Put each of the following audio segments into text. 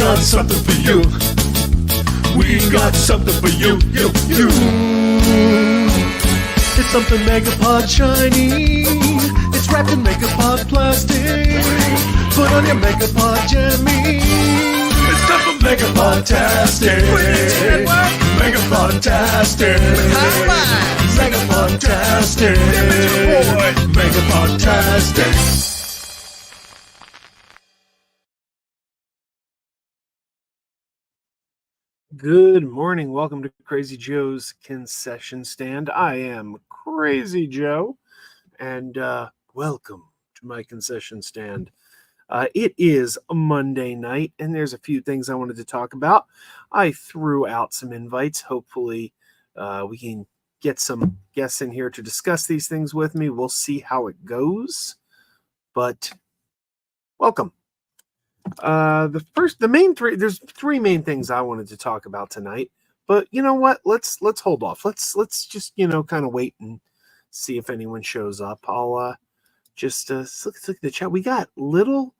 got something for you. We got something for you, you. It's something Megapod shiny. It's wrapped in Megapod plastic. Put on your Megapod jammy. It's time for Megapod-tastic. Megapod-tastic. Megapod-tastic. Megapod-tastic. Good morning. Welcome to Crazy Joe's Concession Stand. I am Crazy Joe, and welcome to my concession stand. It is a Monday night, and there's a few things I wanted to talk about. I threw out some invites. Hopefully, we can get some guests in here to discuss these things with me. We'll see how it goes, but welcome. There's three main things I wanted to talk about tonight, but you know what? Let's hold off. Let's just kind of wait and see if anyone shows up. I'll just look at the chat. We got Little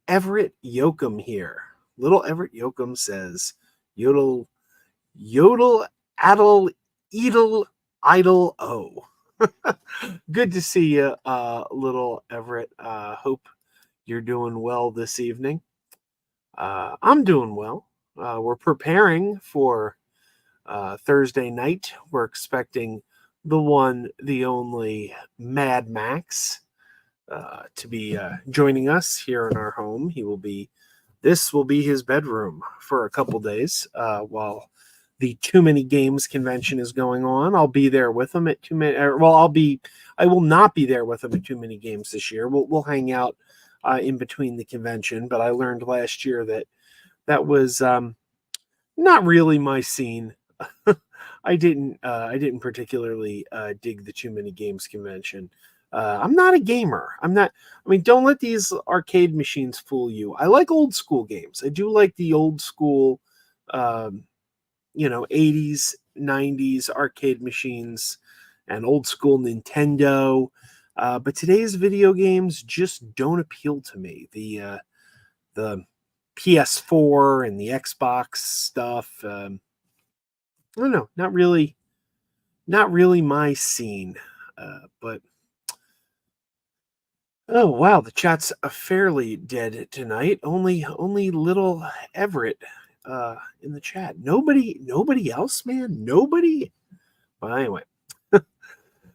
Everett Yoakum here. Little Everett Yoakum says, "Yodel, yodel, addle, edel, idle, oh." Good to see you, Little Everett. Hope you're doing well this evening. I'm doing well. We're preparing for Thursday night. We're expecting the one, the only Mad Max to be joining us here in our home. This will be his bedroom for a couple days while the Too Many Games convention is going on. I'll be there with him at I will not be there with him at Too Many Games this year. We'll hang out in between the convention, but I learned last year that was not really my scene. I didn't particularly dig the Too Many Games convention. I'm not a gamer. Don't let these arcade machines fool you. I like old school games. I do like the old school 80s, 90s arcade machines and old school Nintendo. But today's video games just don't appeal to me. The PS4 and the Xbox stuff, I don't know, not really my scene. But oh wow, the chat's fairly dead tonight. Only Little Everett in the chat. Nobody else, man. Nobody. Well, anyway.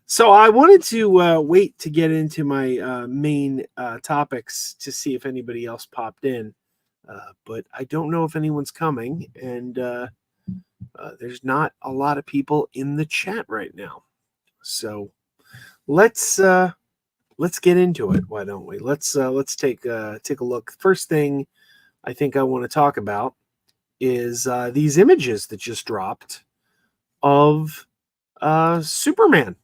So I wanted to wait to get into my main topics to see if anybody else popped in, but I don't know if anyone's coming, and there's not a lot of people in the chat right now. So let's get into it. Why don't we? Let's take a look. First thing I think I want to talk about is these images that just dropped of Superman.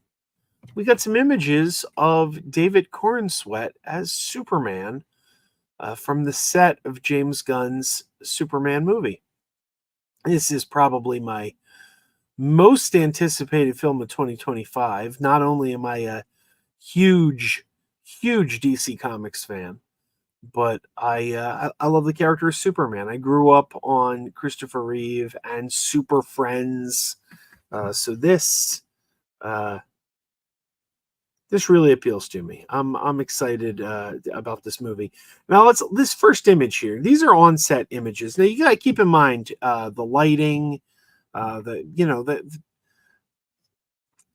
We got some images of David Cornsweet as Superman from the set of James Gunn's Superman movie. This is probably my most anticipated film of 2025. Not only am I a huge DC Comics fan, but I love the character of Superman. I grew up on Christopher Reeve and Super Friends, so this really appeals to me. I'm excited about this movie. Now this first image here. These are on-set images. Now you gotta keep in mind the lighting,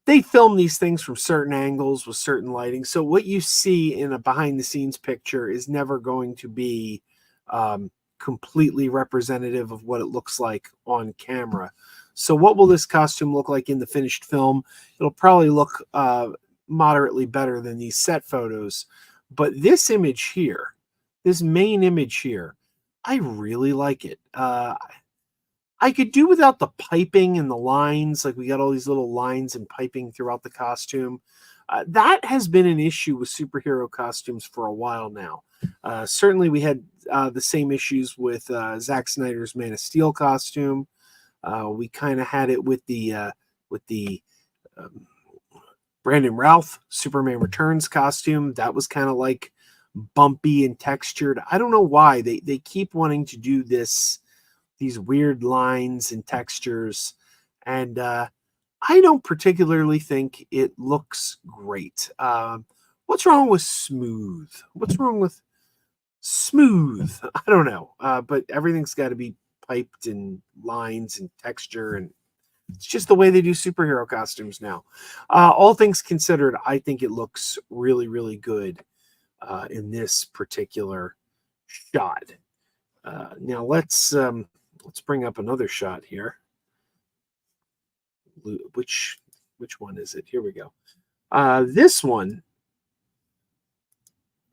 they film these things from certain angles with certain lighting. So what you see in a behind-the-scenes picture is never going to be completely representative of what it looks like on camera. So what will this costume look like in the finished film? It'll probably look moderately better than these set photos, but this image here, this main image here, I really like it. I could do without the piping and the lines. Like we got all these little lines and piping throughout the costume. That has been an issue with superhero costumes for a while now. Certainly we had the same issues with Zack Snyder's Man of Steel costume. We kind of had it with the Brandon Routh Superman Returns costume. That was kind of like bumpy and textured. I don't know why they keep wanting to do these weird lines and textures, and I don't particularly think it looks great. What's wrong with smooth? What's wrong with smooth? I don't know, but everything's got to be piped and lines and texture, and it's just the way they do superhero costumes now. All things considered, I think it looks really, really good in this particular shot. Now let's bring up another shot here. Which one is it? Here we go. This one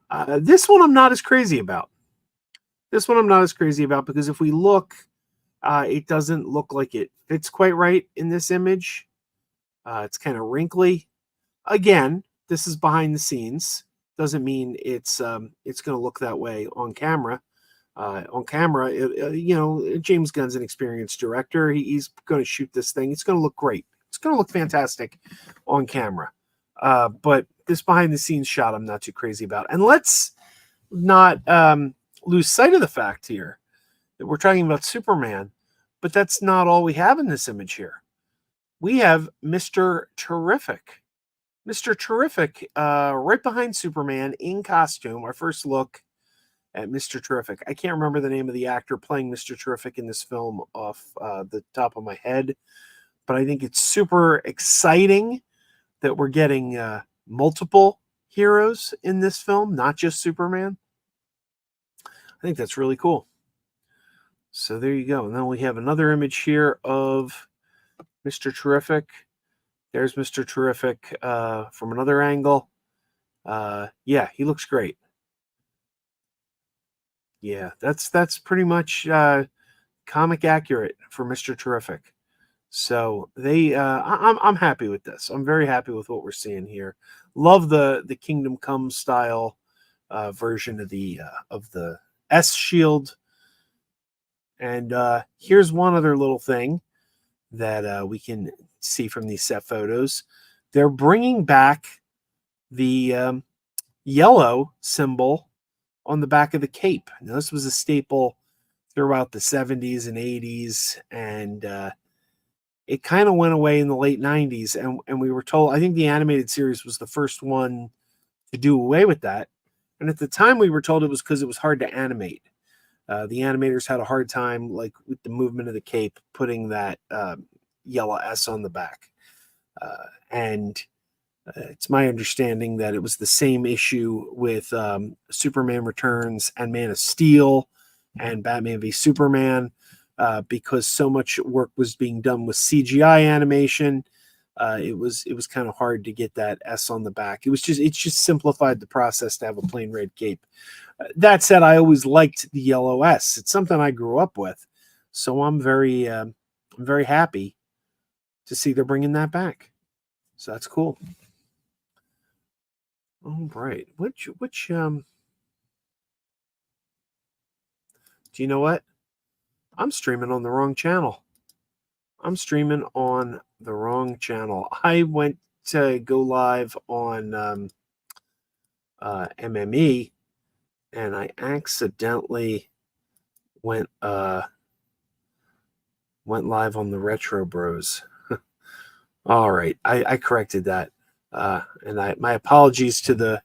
I'm not as crazy about. This one I'm not as crazy about because if we look, it doesn't look like it fits quite right in this image. It's kind of wrinkly. Again, this is behind the scenes. Doesn't mean it's going to look that way on camera. On camera, James Gunn's an experienced director. He's going to shoot this thing. It's going to look great. It's going to look fantastic on camera. But this behind the scenes shot, I'm not too crazy about. And let's not lose sight of the fact here that we're talking about Superman, but that's not all we have in this image here. We have Mr. Terrific. Mr. Terrific, right behind Superman in costume. Our first look at Mr. Terrific. I can't remember the name of the actor playing Mr. Terrific in this film off the top of my head, but I think it's super exciting that we're getting multiple heroes in this film, not just Superman. I think that's really cool. So there you go. And then we have another image here of Mr. Terrific. There's Mr. Terrific from another angle. Yeah, he looks great. Yeah, that's pretty much comic accurate for Mr. Terrific. So I'm happy with this. I'm very happy with what we're seeing here. Love the Kingdom Come style version of the S shield. And here's one other little thing that we can see from these set photos. They're bringing back the yellow symbol on the back of the cape. Now, this was a staple throughout the 70s and 80s, and it kind of went away in the late 90s. And we were told, I think the animated series was the first one to do away with that. And at the time, we were told it was because it was hard to animate. The animators had a hard time, like with the movement of the cape, putting that yellow S on the back. And it's my understanding that it was the same issue with Superman Returns and Man of Steel and Batman v Superman, because so much work was being done with CGI animation. It was kind of hard to get that S on the back. It just simplified the process to have a plain red cape. That said, I always liked the yellow S. It's something I grew up with, so I'm very happy to see they're bringing that back. So that's cool. All right, which do you know what? I'm streaming on the wrong channel. I'm streaming on the wrong channel. I went to go live on MME, and I accidentally went live on the Retro Bros. All right, I corrected that, and my apologies to the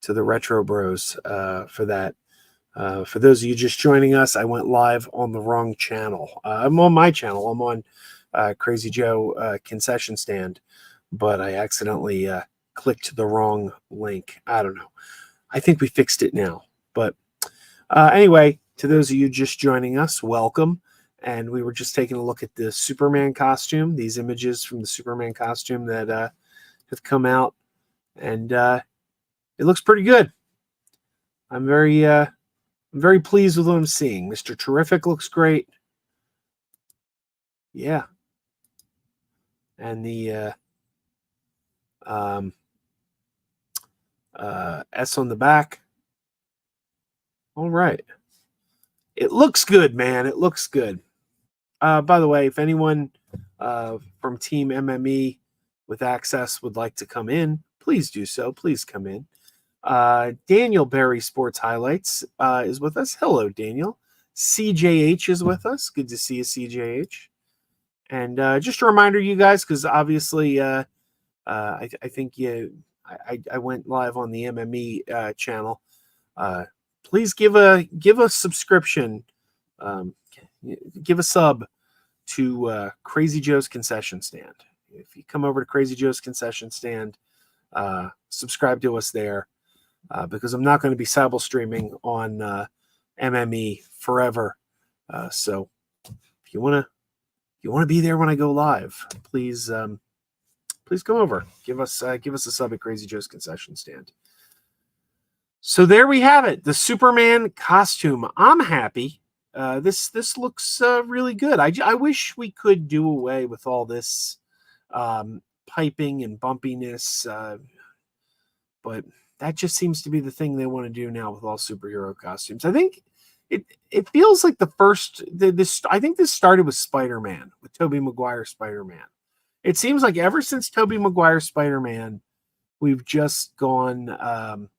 Retro Bros for that. For those of you just joining us, I went live on the wrong channel. I'm on my channel. I'm on Krazy Joe Concession Stand, but I accidentally clicked the wrong link. I don't know. I think we fixed it now. But anyway, to those of you just joining us, welcome. And we were just taking a look at the Superman costume, these images from the Superman costume that have come out. And it looks pretty good. I'm very pleased with what I'm seeing. Mr. Terrific looks great. Yeah. And the S on the back. All right. It looks good, man. It looks good. By the way, if anyone from Team MME with access would like to come in, please do so. Please come in. Daniel Berry Sports Highlights is with us. Hello, Daniel. CJH is with us. Good to see you, CJH. And just a reminder, you guys, because obviously I think I went live on the MME channel. Please give a subscription, give a sub to Crazy Joe's Concession Stand. If you come over to Crazy Joe's Concession Stand, subscribe to us there because I'm not going to be simul streaming on MME forever. So if you want to be there when I go live, please come over. Give us a sub at Crazy Joe's Concession Stand. So there we have it, the Superman costume. I'm happy. This looks really good. I wish we could do away with all this piping and bumpiness, but that just seems to be the thing they want to do now with all superhero costumes. I think it feels like the first this. I think this started with Spider-Man, with Tobey Maguire Spider-Man. It seems like ever since Tobey Maguire Spider-Man, we've just gone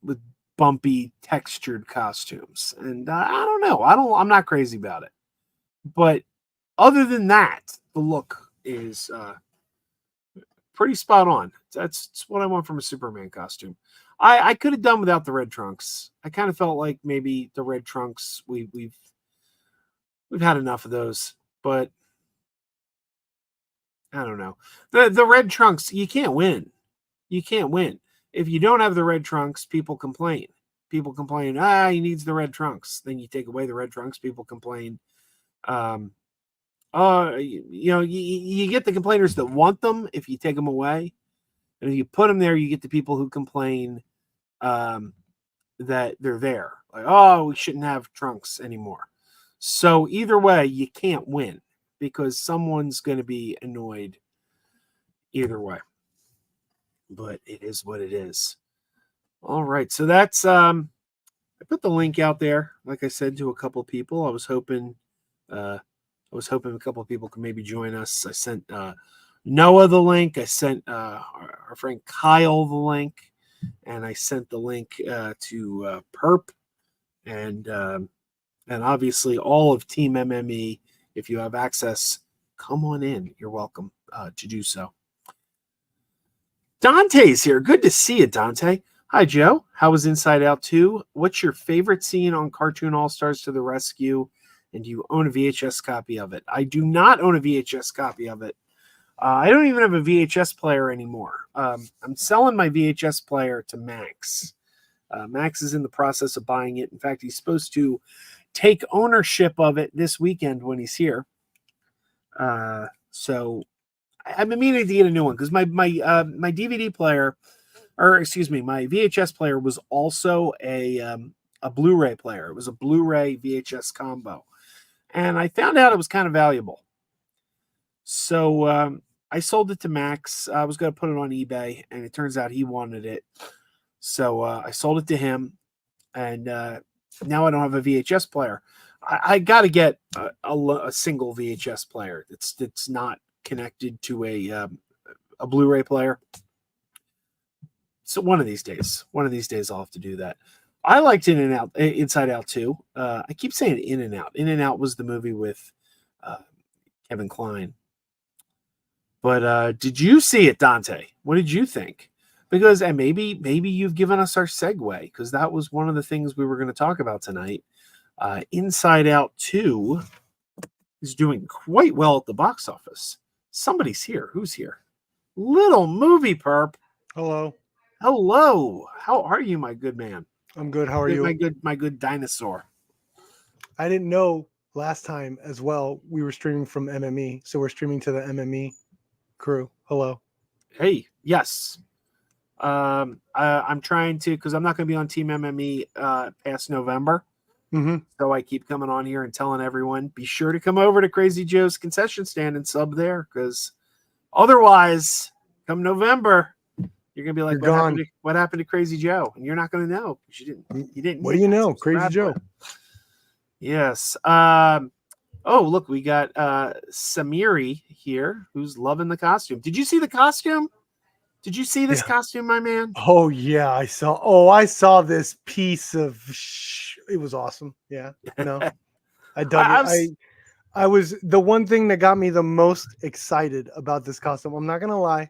with bumpy, textured costumes, and I don't know. I'm not crazy about it, but other than that, the look is pretty spot on. That's what I want from a Superman costume. I could have done without the red trunks. I kind of felt like maybe the red trunks we've had enough of those, but I don't know. The red trunks, you can't win. You can't win. If you don't have the red trunks, people complain. People complain, he needs the red trunks. Then you take away the red trunks, people complain. You get the complainers that want them if you take them away. And if you put them there, you get the people who complain that they're there. Like, we shouldn't have trunks anymore. So either way, you can't win because someone's going to be annoyed either way. But it is what it is. All right. So that's I put the link out there, like I said, to a couple of people. I was hoping a couple of people could maybe join us. I sent Noah the link. I sent our friend Kyle the link, and I sent the link to Perp, and obviously all of Team MME. If you have access, come on in. You're welcome to do so. Dante's here. Good to see you, Dante. Hi, Joe. How was Inside Out 2? What's your favorite scene on Cartoon All-Stars to the Rescue? And do you own a VHS copy of it? I do not own a VHS copy of it. I don't even have a VHS player anymore. I'm selling my VHS player to Max. Max is in the process of buying it. In fact, he's supposed to take ownership of it this weekend when he's here. So I've been meaning to get a new one because my DVD player, or excuse me, my VHS player was also a Blu-ray player. It was a Blu-ray VHS combo. And I found out it was kind of valuable. So I sold it to Max. I was going to put it on eBay, and it turns out he wanted it. So I sold it to him, and now I don't have a VHS player. I got to get a single VHS player. It's not connected to a Blu-ray player. So one of these days I'll have to do that. I liked Inside Out 2. I keep saying In and Out. In and Out was the movie with Kevin Kline. But did you see it, Dante? What did you think? Because and maybe you've given us our segue, because that was one of the things we were going to talk about tonight. Inside Out 2 is doing quite well at the box office. Somebody's here. Who's here? Little Movie Perp. Hello. How are you, my good man? I'm good. How are you? My good dinosaur. I didn't know last time as well we were streaming from MME, so we're streaming to the MME crew. Hello. Hey, yes. I'm trying to, because I'm not going to be on Team MME past November. Mm-hmm. So I keep coming on here and telling everyone, be sure to come over to Crazy Joe's Concession Stand and sub there, because otherwise, come November, you're gonna be like, what happened to Crazy Joe? And you're not gonna know because you didn't. What do you know, Crazy Joe? Yes. Oh, look, we got Samiri here, who's loving the costume. Did you see the costume? Did you see this Yeah. costume, my man? Oh yeah, I saw. Oh, I saw this piece of. It was awesome. Yeah. No, I dug it. I was I was the one thing that got me the most excited about this costume. I'm not gonna lie,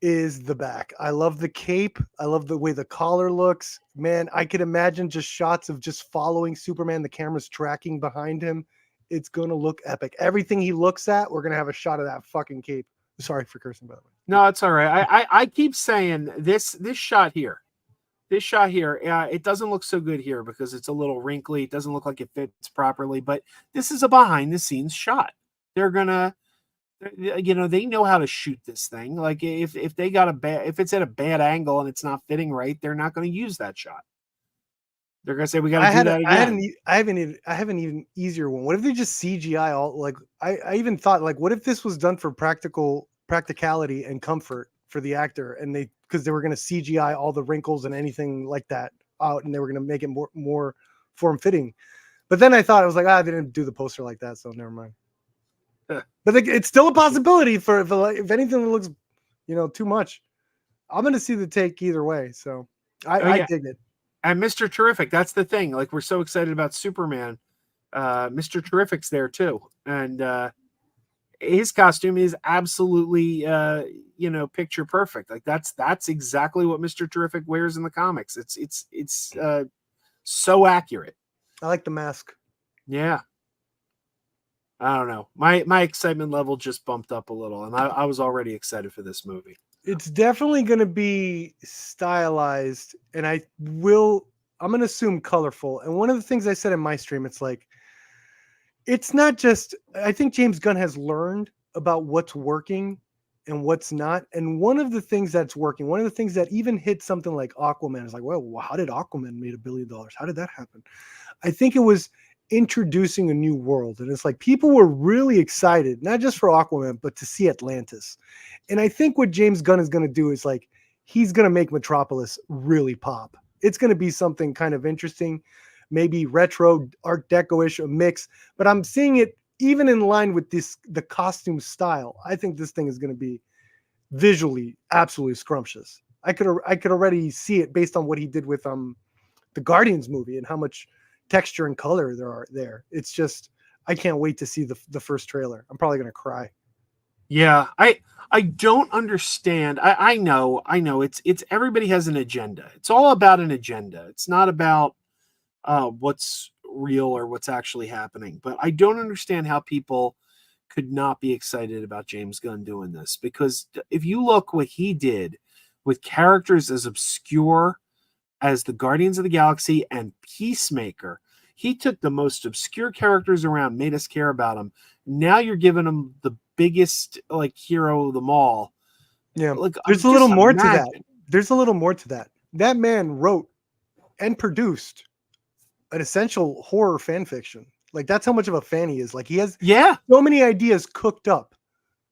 is the back. I love the cape. I love the way the collar looks. Man, I could imagine just shots of just following Superman. The camera's tracking behind him. It's gonna look epic. Everything he looks at, we're gonna have a shot of that fucking cape. Sorry for cursing, by the way. no, it's all right. I keep saying this shot here. This shot here, it doesn't look so good here because it's a little wrinkly. It doesn't look like it fits properly, but this is a behind the scenes shot. They're gonna, they know how to shoot this thing. Like if they got if it's at a bad angle and it's not fitting right, they're not going to use that shot. They're going to say, we got to do that again. I have an even easier one. What if they just CGI all, like, I even thought, like, what if this was done for practicality and comfort for the actor, and because they were going to CGI all the wrinkles and anything like that out, and they were going to make it more form fitting. But then I thought, I was like, they didn't do the poster like that, so never mind. But it's still a possibility for if anything looks, too much. I'm going to see the take either way. So I dig it. And Mr. Terrific, that's the thing. Like, we're so excited about Superman. Mr. Terrific's there too. And his costume is absolutely picture perfect. Like that's exactly what Mr. Terrific wears in the comics. It's so accurate. I like the mask. Yeah. I don't know. My excitement level just bumped up a little, and I was already excited for this movie. It's definitely going to be stylized, and I'm going to assume colorful. And one of the things I said in my stream, it's like, it's not just, I think James Gunn has learned about what's working and what's not. And one of the things that's working, one of the things that even hit something like Aquaman is like, well, how did Aquaman made $1 billion? How did that happen? I think it was introducing a new world. And it's like, people were really excited, not just for Aquaman, but to see Atlantis. And I think what James Gunn is going to do is, like, he's going to make Metropolis really pop. It's going to be something kind of interesting, maybe retro, Art Deco-ish, a mix, but I'm seeing it even in line with the costume style. I think this thing is going to be visually absolutely scrumptious. I could already see it based on what he did with the Guardians movie and how much texture and color there are there. It's just, I can't wait to see the first trailer. I'm probably going to cry. Yeah, I don't understand. I know it's everybody has an agenda. It's all about an agenda. It's not about what's real or what's actually happening. But I don't understand how people could not be excited about James Gunn doing this, because if you look what he did with characters as obscure as the Guardians of the Galaxy and Peacemaker, he took the most obscure characters around, made us care about them. Now you're giving him the biggest, like, hero of them all. Yeah, like, there's a little more to that. There's a little more to that. That man wrote and produced an essential horror fan fiction. Like, that's how much of a fan he is. Like, he has so many ideas cooked up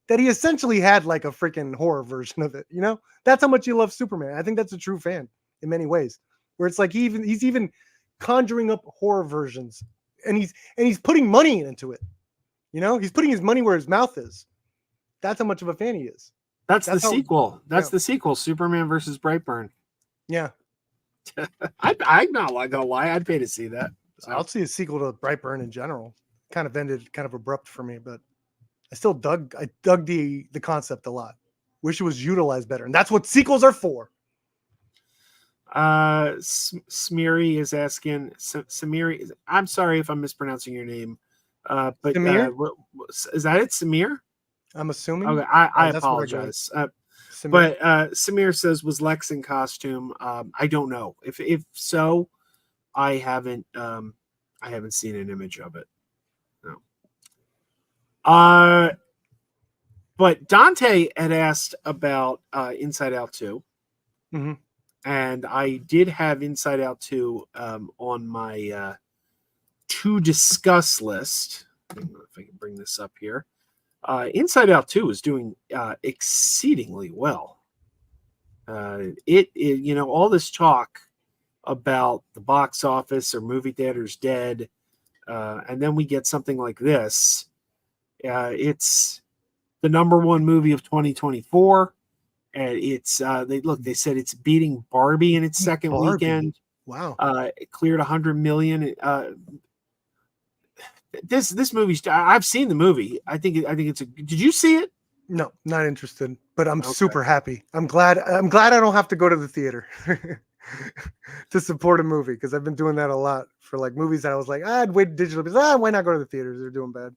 that he essentially had like a freaking horror version of it. That's how much he loves Superman. I think that's a true fan in many ways, where it's like he's even conjuring up horror versions, and he's putting money into it. He's putting his money where his mouth is. That's how much of a fan he is. That's the sequel. That's the sequel, Superman versus Brightburn. Yeah. I'm not gonna lie, I'd pay to see that. So. I'll see a sequel to Brightburn in general. Kind of ended kind of abrupt for me, but I still dug the concept a lot. Wish it was utilized better, and that's what sequels are for. Smeary is asking, Samiri, I'm sorry if I'm mispronouncing your name, but Samir? Is that it, Samir? I'm assuming. Okay, I apologize. But Samir says, was Lex in costume? I don't know. If so, I haven't seen an image of it. No. But Dante had asked about Inside Out 2. Mm-hmm. And I did have Inside Out 2 on my to discuss list. I don't know if I can bring this up here. Inside Out 2 is doing exceedingly well. It all this talk about the box office or movie theaters dead, and then we get something like this. It's the #1 movie of 2024. and it's they said it's beating Barbie in its second Barbie. weekend. Wow. It cleared 100 million. This movie's, I've seen the movie. I think it's a. Did you see it? No, not interested. But I'm Okay. super happy. I'm glad I don't have to go to the theater to support a movie, because I've been doing that a lot for like movies that I was like, I'd wait digital, because why not go to the theaters? They're doing bad.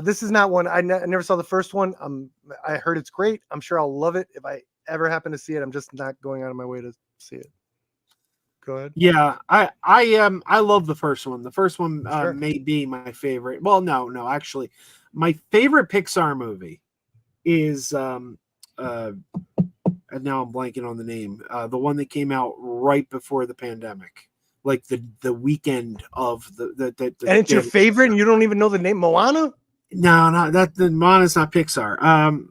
This is not one. I never saw the first one. I heard it's great. I'm sure I'll love it if I ever happen to see it. I'm just not going out of my way to see it. Go ahead. Yeah, I love the first one. The first one Sure. may be my favorite. Well, no, actually, my favorite Pixar movie is and now I'm blanking on the name. The one that came out right before the pandemic, like the weekend of the And it's your favorite, and you don't even know the name? Moana? No, the Moana's not Pixar.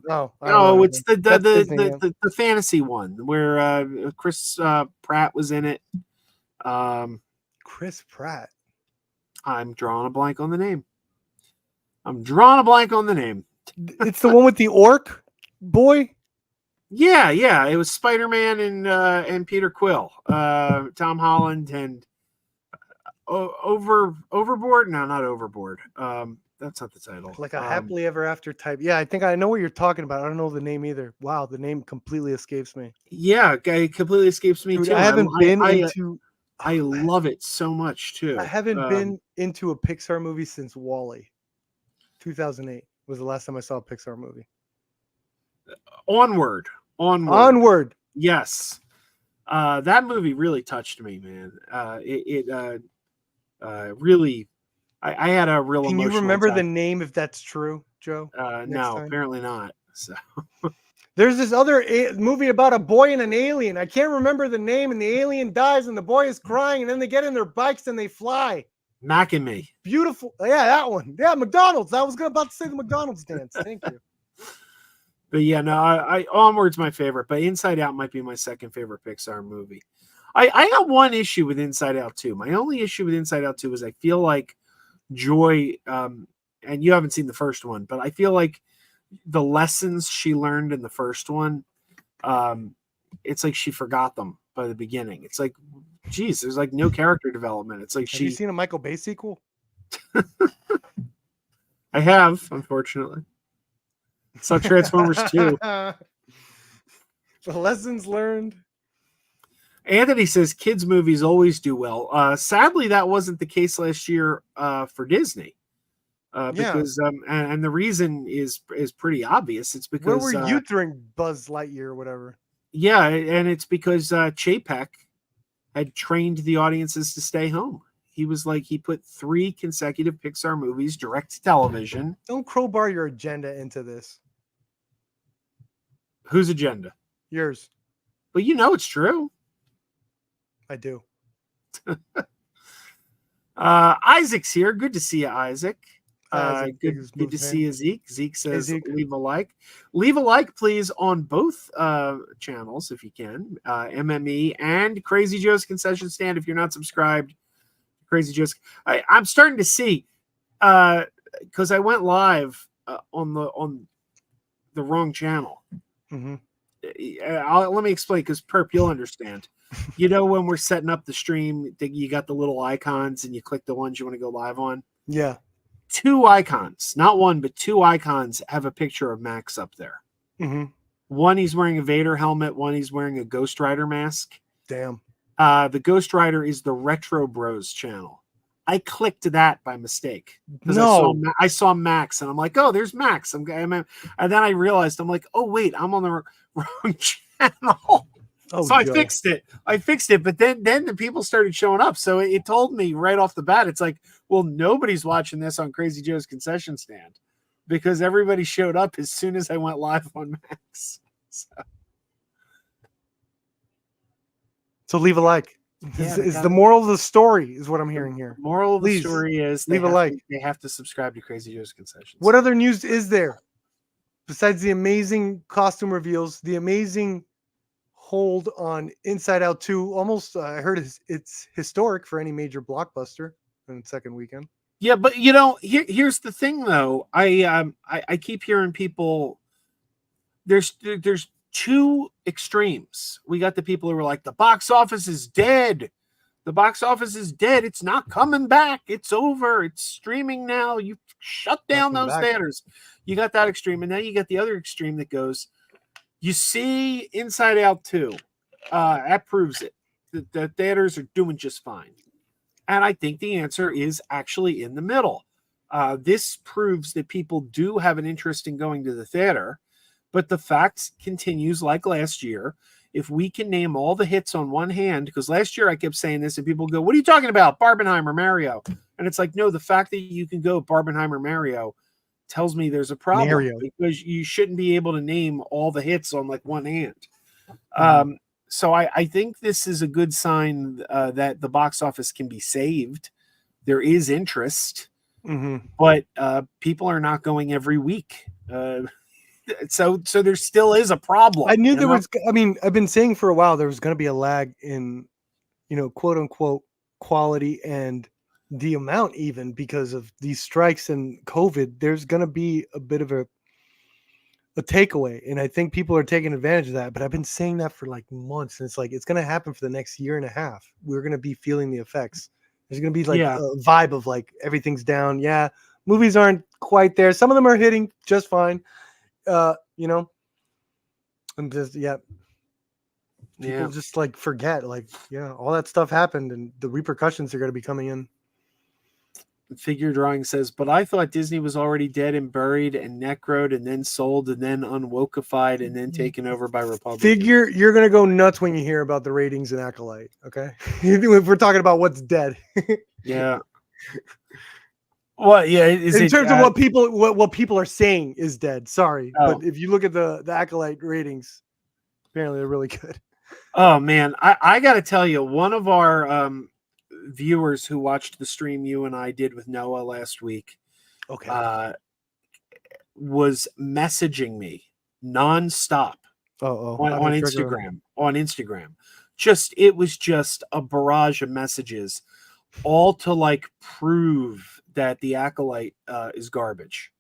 No, I don't know. It's That's Disney, yeah. the fantasy one where Chris Pratt was in it. Chris Pratt. I'm drawing a blank on the name. It's the one with the orc boy. Yeah, it was Spider-Man and Peter Quill, Tom Holland, and Overboard. No, not Overboard. That's not the title. Like a happily ever after type. Yeah, I think I know what you're talking about. I don't know the name either. Wow, the name completely escapes me. Yeah, it completely escapes me Dude, too. I haven't been into. I love it so much too. I haven't been into a Pixar movie since Wall-E. 2008 was the last time I saw a Pixar movie. Onward. Yes, that movie really touched me, man. It really. I had a real. Can you remember the name if that's true, Joe? No, apparently not. So. There's this other movie about a boy and an alien. I can't remember the name, and the alien dies, and the boy is crying, and then they get in their bikes and they fly. Mac and Me. Beautiful. Yeah, that one. Yeah, McDonald's. I was about to say the McDonald's dance. Thank you. But yeah, no, I Onward's my favorite, but Inside Out might be my second favorite Pixar movie. I got one issue with Inside Out 2. My only issue with Inside Out 2 is I feel like Joy, and you haven't seen the first one, but I feel like the lessons she learned in the first one, it's like she forgot them by the beginning. It's like, geez, there's like no character development. It's like Have you seen a Michael Bay sequel? I have, unfortunately. Saw Transformers 2. The lessons learned. Anthony says kids' movies always do well. Sadly, that wasn't the case last year for Disney. Because and the reason is pretty obvious. It's because where were you during Buzz Lightyear or whatever? Yeah, and it's because Chapek had trained the audiences to stay home. He was like, he put 3 consecutive Pixar movies direct to television. Don't crowbar your agenda into this. Whose agenda? Yours. But you know it's true. I do. Isaac's here. Good to see you, Isaac. Good to see you, Zeke. Zeke says, hey, Zeke. Leave a like. Leave a like, please, on both channels if you can. MME and Crazy Joe's Concession Stand. If you're not subscribed, Crazy Joe's. I'm starting to see, because I went live on the wrong channel. Mm-hmm. Let me explain, because Perp, you'll understand. You know, when we're setting up the stream, you got the little icons and you click the ones you want to go live on. Yeah. 2 icons, not one, but 2 icons have a picture of Max up there. Mm-hmm. One, he's wearing a Vader helmet. One, he's wearing a Ghost Rider mask. Damn. The Ghost Rider is the Retro Bros channel. I clicked that by mistake because I saw Max and I'm like, oh, there's Max. And then I realized, I'm like, oh wait, I'm on the wrong channel. Oh, so I fixed it. But then the people started showing up. So it told me right off the bat, it's like, well, nobody's watching this on Crazy Joe's Concession Stand because everybody showed up as soon as I went live on Max. So leave a like. Yeah, is the moral of the story is what I'm hearing here. The moral of the story is leave a like. They have to subscribe to Crazy Joe's Concessions. What other news is there besides the amazing costume reveals, the amazing hold on Inside Out 2? Almost, I heard it's historic for any major blockbuster in the second weekend. Yeah, but you know, here's the thing though. I keep hearing people. There's two extremes. We got the people who were like, the box office is dead. The box office is dead. It's not coming back. It's over. It's streaming now. You shut down those theaters. You got that extreme. And then you got the other extreme that goes, you see Inside Out 2. That proves it. The theaters are doing just fine. And I think the answer is actually in the middle. This proves that people do have an interest in going to the theater, but the fact continues like last year. If we can name all the hits on one hand, because last year I kept saying this and people go, what are you talking about? Barbenheimer, Mario. And it's like, no, the fact that you can go Barbenheimer, Mario tells me there's a problem because you shouldn't be able to name all the hits on like one hand. So I think this is a good sign that the box office can be saved. There is interest, but people are not going every week. So there still is a problem. I knew there was. I mean, I've been saying for a while there was going to be a lag in, quote unquote quality and the amount, even because of these strikes and COVID. There's going to be a bit of a takeaway, and I think people are taking advantage of that. But I've been saying that for like months, and it's like it's going to happen for the next year and a half. We're going to be feeling the effects. There's going to be like a vibe of like everything's down. Yeah, movies aren't quite there. Some of them are hitting just fine. And just people just like forget, like, all that stuff happened, and the repercussions are going to be coming in. Figure Drawing says, but I thought Disney was already dead and buried and necroed and then sold and then unwokeified and then taken over by Republicans. Figure, you're going to go nuts when you hear about the ratings in Acolyte. Okay. If we're talking about what's dead. Yeah. Well, yeah. In terms of what people are saying is dead. Sorry. Oh. But if you look at the Acolyte ratings, apparently they're really good. Oh man. I got to tell you, one of our, viewers who watched the stream you and I did with Noah last week, was messaging me nonstop on Instagram. It was just a barrage of messages, all to like prove that the Acolyte is garbage.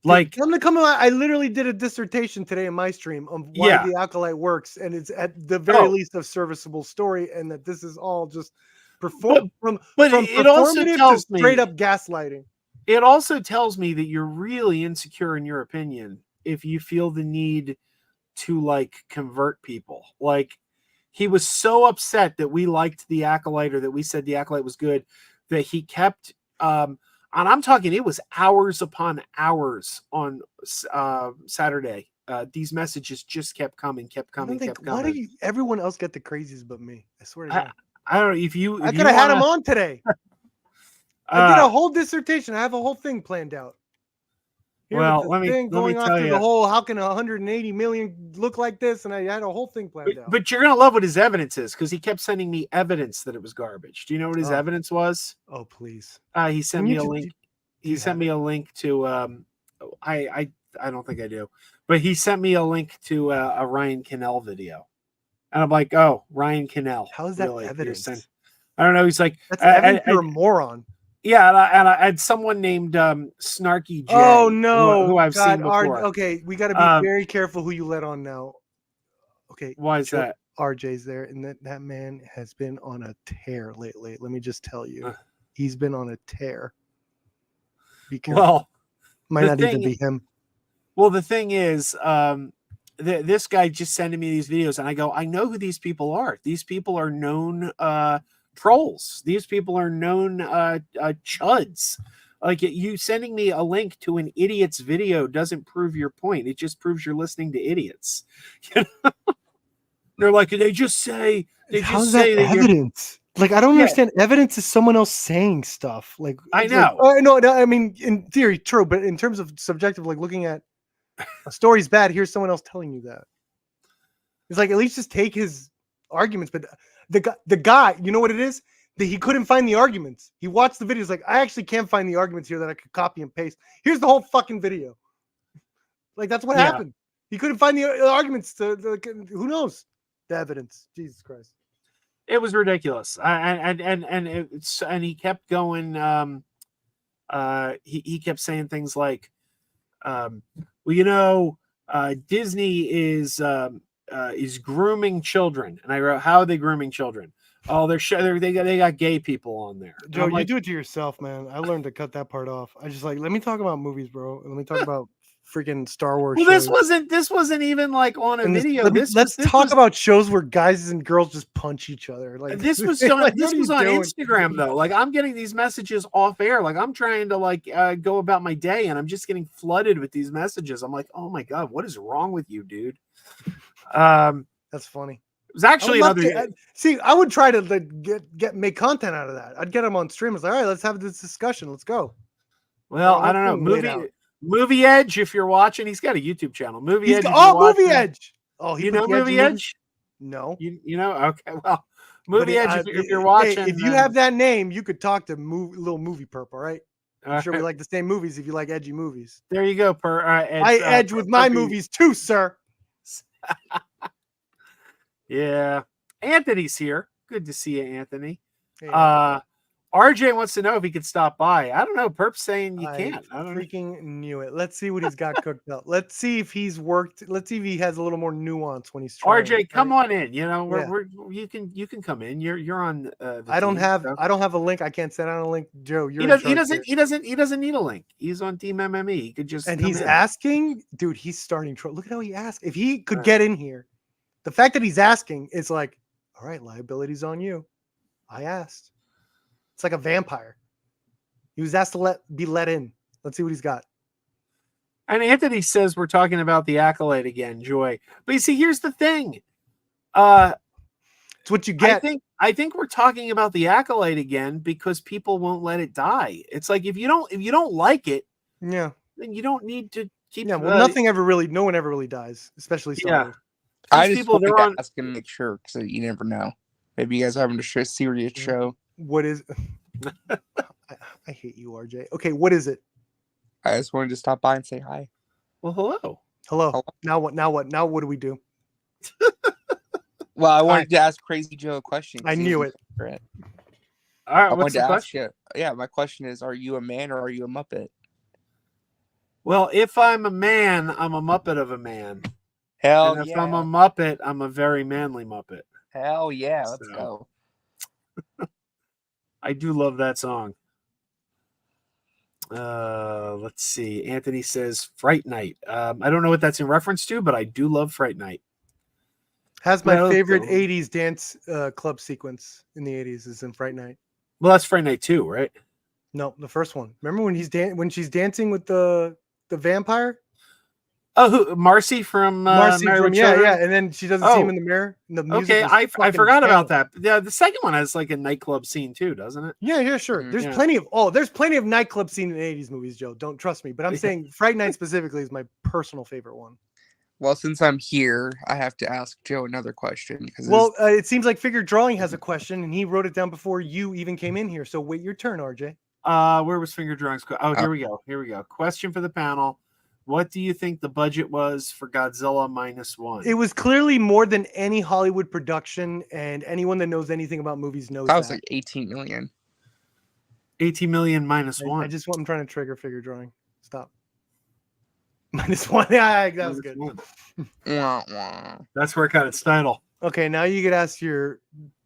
Like, I'm gonna come on. I literally did a dissertation today in my stream on why the Acolyte works, and it's at the very least a serviceable story, and that this is all just from it also tells me straight up gaslighting. It also tells me that you're really insecure in your opinion if you feel the need to like convert people. Like, he was so upset that we liked the Acolyte, or that we said the Acolyte was good, that he kept and I'm talking, it was hours upon hours on Saturday. These messages just kept coming. Why do everyone else get the crazies but me? I swear to God. I don't know I could have had him on today. I did a whole dissertation. I have a whole thing planned out. Let me tell you. The whole, how can 180 million look like this? And I had a whole thing planned out. But you're gonna love what his evidence is, because he kept sending me evidence that it was garbage. Do you know what his evidence was? Oh, please. He sent me a link. He sent me a link to I don't think I do, but he sent me a link to a Ryan Cannell video. And I'm like, oh, Ryan Cannell. How is that evidence? I don't know. He's like, that's evidence you're a moron. Yeah, and I had someone named Snarky J. Oh no, who I've seen before. Okay, we got to be very careful who you let on now. Okay, why is that? RJ's there, and that man has been on a tear lately. Let me just tell you, he's been on a tear. Be careful. Well, might not even be him. Well, the thing is, this guy just sending me these videos, and I go, I know who these people are. These people are known trolls. These people are known chuds. Like, you sending me a link to an idiot's video doesn't prove your point. It just proves you're listening to idiots. They're like, they just say that evidence. Like, I don't understand. Evidence is someone else saying stuff. Like, I know. No, I mean, in theory, true, but in terms of subjective, like looking at a story's bad, here's someone else telling you that. It's like, at least just take his arguments. But the guy, you know what it is? That he couldn't find the arguments. He watched the videos like, I actually can't find the arguments here that I could copy and paste. Here's the whole fucking video. Like, that's what happened. He couldn't find the arguments who knows the evidence. Jesus Christ. It was ridiculous. And he kept going. He kept saying things like, well, Disney is grooming children, and I wrote, how are they grooming children? Oh, they got gay people on there. And Joe, I'm you like, do it to yourself, man. I learned to cut that part off. I just like, let me talk about movies, bro. Let me talk about freaking Star Wars well, shows. this wasn't even like on a And video. let's talk about shows where guys and girls just punch each other. Like this was like, on what this are was you on doing? Instagram though. Like I'm getting these messages off air. Like I'm trying to like go about my day, and I'm just getting flooded with these messages. I'm like, oh my god, what is wrong with you, dude? That's funny. It was actually another. See, I would try to like, make content out of that. I'd get them on stream. It's like, all right, let's have this discussion. Let's go. Well, I don't know. Movie Edge, if you're watching, he's got a YouTube channel. Movie Edge. Movie Edge. Oh, you know Movie Edge? No. You know? Okay. Well, Movie Edge. If you're watching, if you have that name, you could talk to little movie perp. All right. I'm sure we like the same movies. If you like edgy movies, there you go. I edge with my movies too, sir. Yeah, Anthony's here. Good to see you, Anthony. Hey, RJ wants to know if he could stop by. I don't know. Perp's saying you can't. I don't freaking knew it. Let's see what he's got cooked up. Let's see if he's worked. Let's see if he has a little more nuance when he's trying. RJ, come on in. You know, you can come in. You're on. I don't have a link. I can't send out a link, Joe. He doesn't need a link. He's on Team MME. He could just asking, dude. He's starting troll. Look at how he asked. If he could get in here, the fact that he's asking is like, all right, liability's on you. I asked. It's like a vampire. He was asked to be let in. Let's see what he's got. And Anthony says we're talking about the Accolade again, Joy. But you see, here's the thing. It's what you get. I think we're talking about the Accolade again because people won't let it die. It's like if you don't like it, then you don't need to keep. Yeah, well, no one ever really dies, especially Star Wars. I just want to ask and make sure because you never know. Maybe you guys are having a serious show. What is? I hate you, RJ. Okay, what is it? I just wanted to stop by and say hi. Well, hello. Hello. Now what? Now what do we do? Well, I wanted to ask Krazy Joe a question. I knew it. All right, what's the question? Yeah, my question is: are you a man or are you a Muppet? Well, if I'm a man, I'm a Muppet of a man. Hell and if yeah! I'm a Muppet, I'm a very manly Muppet. Hell yeah! Let's go. I do love that song. Let's see. Anthony says Fright Night. I don't know what that's in reference to, but I do love Fright Night. Has my favorite 80s dance club sequence in the 80s is in Fright Night. Well, that's Fright Night 2, right? No, the first one. Remember when she's dancing with the vampire? Oh, Marcy from yeah, and then she doesn't see him in the mirror. The music I forgot about that. Yeah, the second one has like a nightclub scene too, doesn't it? Yeah, sure. There's plenty of nightclub scene in 80s movies, Joe. Don't trust me, but I'm saying Fright Night specifically is my personal favorite one. Well, since I'm here, I have to ask Joe another question. It seems like Figure Drawing has a question, and he wrote it down before you even came in here. So wait your turn, RJ. Where was Finger Drawing's? Oh, here we go. Question for the panel. What do you think the budget was for Godzilla -1? It was clearly more than any Hollywood production, and anyone that knows anything about movies knows that was like 18 million. 18 million -1. I'm trying to trigger Figure Drawing. Stop. -1. Yeah, that was good. That's where it got its title. Okay, now you could ask your,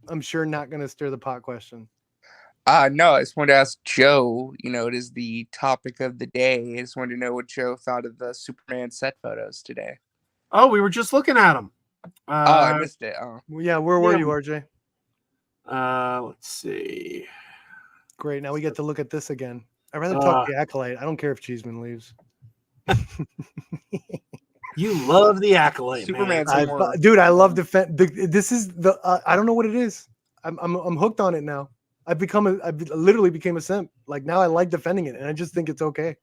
I'm sure not going to stir the pot question. No, I just wanted to ask Joe, it is the topic of the day. I just wanted to know what Joe thought of the Superman set photos today. Oh, we were just looking at them. I missed it. Oh. Yeah, where were you, RJ? Let's see. Great, now we get to look at this again. I'd rather talk the Accolade. I don't care if Cheeseman leaves. You love the Accolade, Superman. Dude, I love this is the I don't know what it is. I'm hooked on it now. I've literally became a simp. Like now I like defending it and I just think it's okay.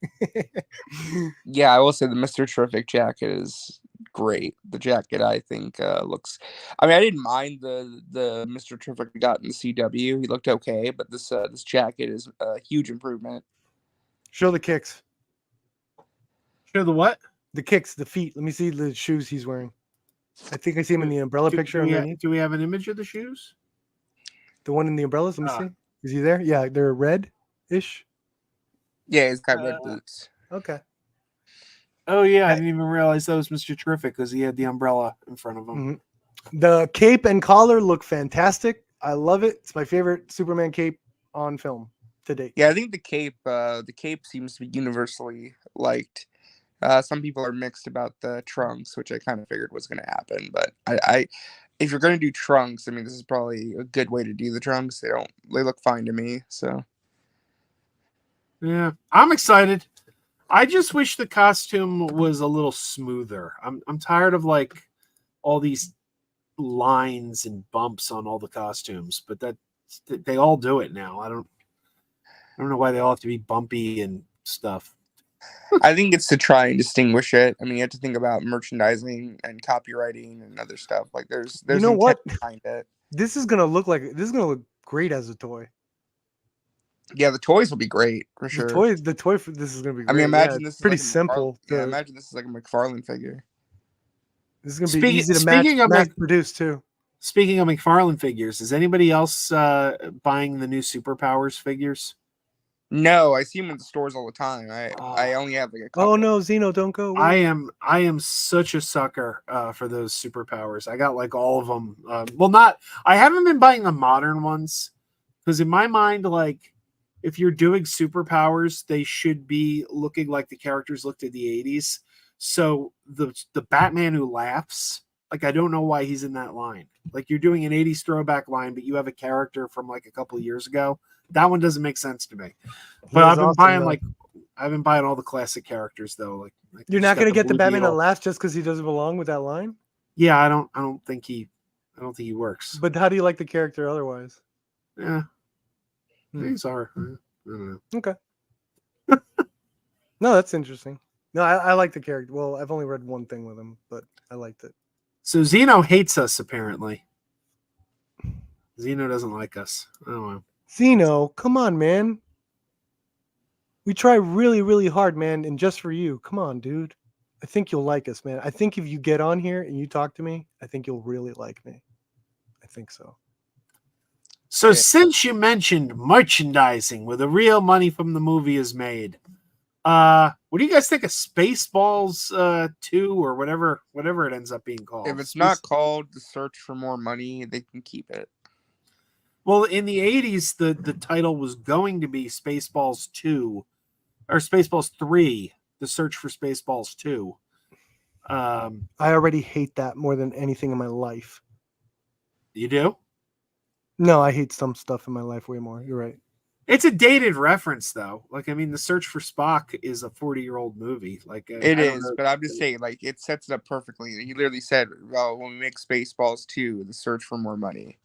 Yeah, I will say the Mr. Terrific jacket is great. The jacket I think looks, I didn't mind the Mr. Terrific we got in the CW. He looked okay, but this jacket is a huge improvement. Show the kicks. Show the what? The kicks, the feet. Let me see the shoes he's wearing. I think I see him in the umbrella picture. Do we have an image of the shoes? The one in the umbrellas? Let me see. Is he there? Yeah, they're red-ish. Yeah, he's got red boots. Okay. Oh yeah, I didn't even realize that was Mr. Terrific because he had the umbrella in front of him. Mm-hmm. The cape and collar look fantastic. I love it. It's my favorite Superman cape on film to date. Yeah, I think the cape seems to be universally liked. Some people are mixed about the trunks, which I kind of figured was going to happen. But I, if you're going to do trunks, I mean, this is probably a good way to do the trunks. They look fine to me. So Yeah, I'm excited. I just wish the costume was a little smoother. I'm tired of like all these lines and bumps on all the costumes, but that they all do it now. I don't know why they all have to be bumpy and stuff. I think it's to try and distinguish it. I mean, you have to think about merchandising and copywriting and other stuff. Like there's You know intent what? behind it. This is gonna look great as a toy. Yeah, the toys will be great for sure. The toy for this is gonna be I great. mean, imagine Yeah, this is pretty like a simple. Yeah, imagine this is like a McFarlane figure. This is gonna be easy to mass produce too. Speaking of McFarlane figures, is anybody else buying the new Superpowers figures? No, I see them in the stores all the time. I only have like a couple. Oh no, Zeno, don't go away. I am such a sucker for those Superpowers. I got like all of them. I haven't been buying the modern ones because in my mind, like if you're doing Superpowers, they should be looking like the characters looked in the 80s. So the Batman who laughs, like I don't know why he's in that line. Like you're doing an 80s throwback line, but you have a character from like a couple of years ago. That one doesn't make sense to me. But I've been buying all the classic characters though. Like you're not gonna get the Batman that Beetle. laughs just because he doesn't belong with that line. Yeah, I don't think he works. But how do you like the character otherwise? Yeah, these are. I don't know. Okay. No, that's interesting. No, I like the character. Well, I've only read one thing with him, but I liked it. So Zeno hates us apparently. Zeno doesn't like us. I don't know. Zeno, come on, man. We try really, really hard, man, and just for you. Come on, dude. I think you'll like us, man. I think if you get on here and you talk to me, I think you'll really like me. I think so. So since you mentioned merchandising where the real money from the movie is made, what do you guys think of Spaceballs 2 or whatever it ends up being called? If it's not called The Search for More Money, they can keep it. Well, in the 80s, the title was going to be Spaceballs 2 or Spaceballs 3, The Search for Spaceballs 2. I already hate that more than anything in my life. You do? No, I hate some stuff in my life way more. You're right. It's a dated reference, though. Like, I mean, The Search for Spock is a 40-year-old movie. Like, it is, but I'm just saying, like, it sets it up perfectly. He literally said, "Well, when we make Spaceballs 2, The Search for More Money."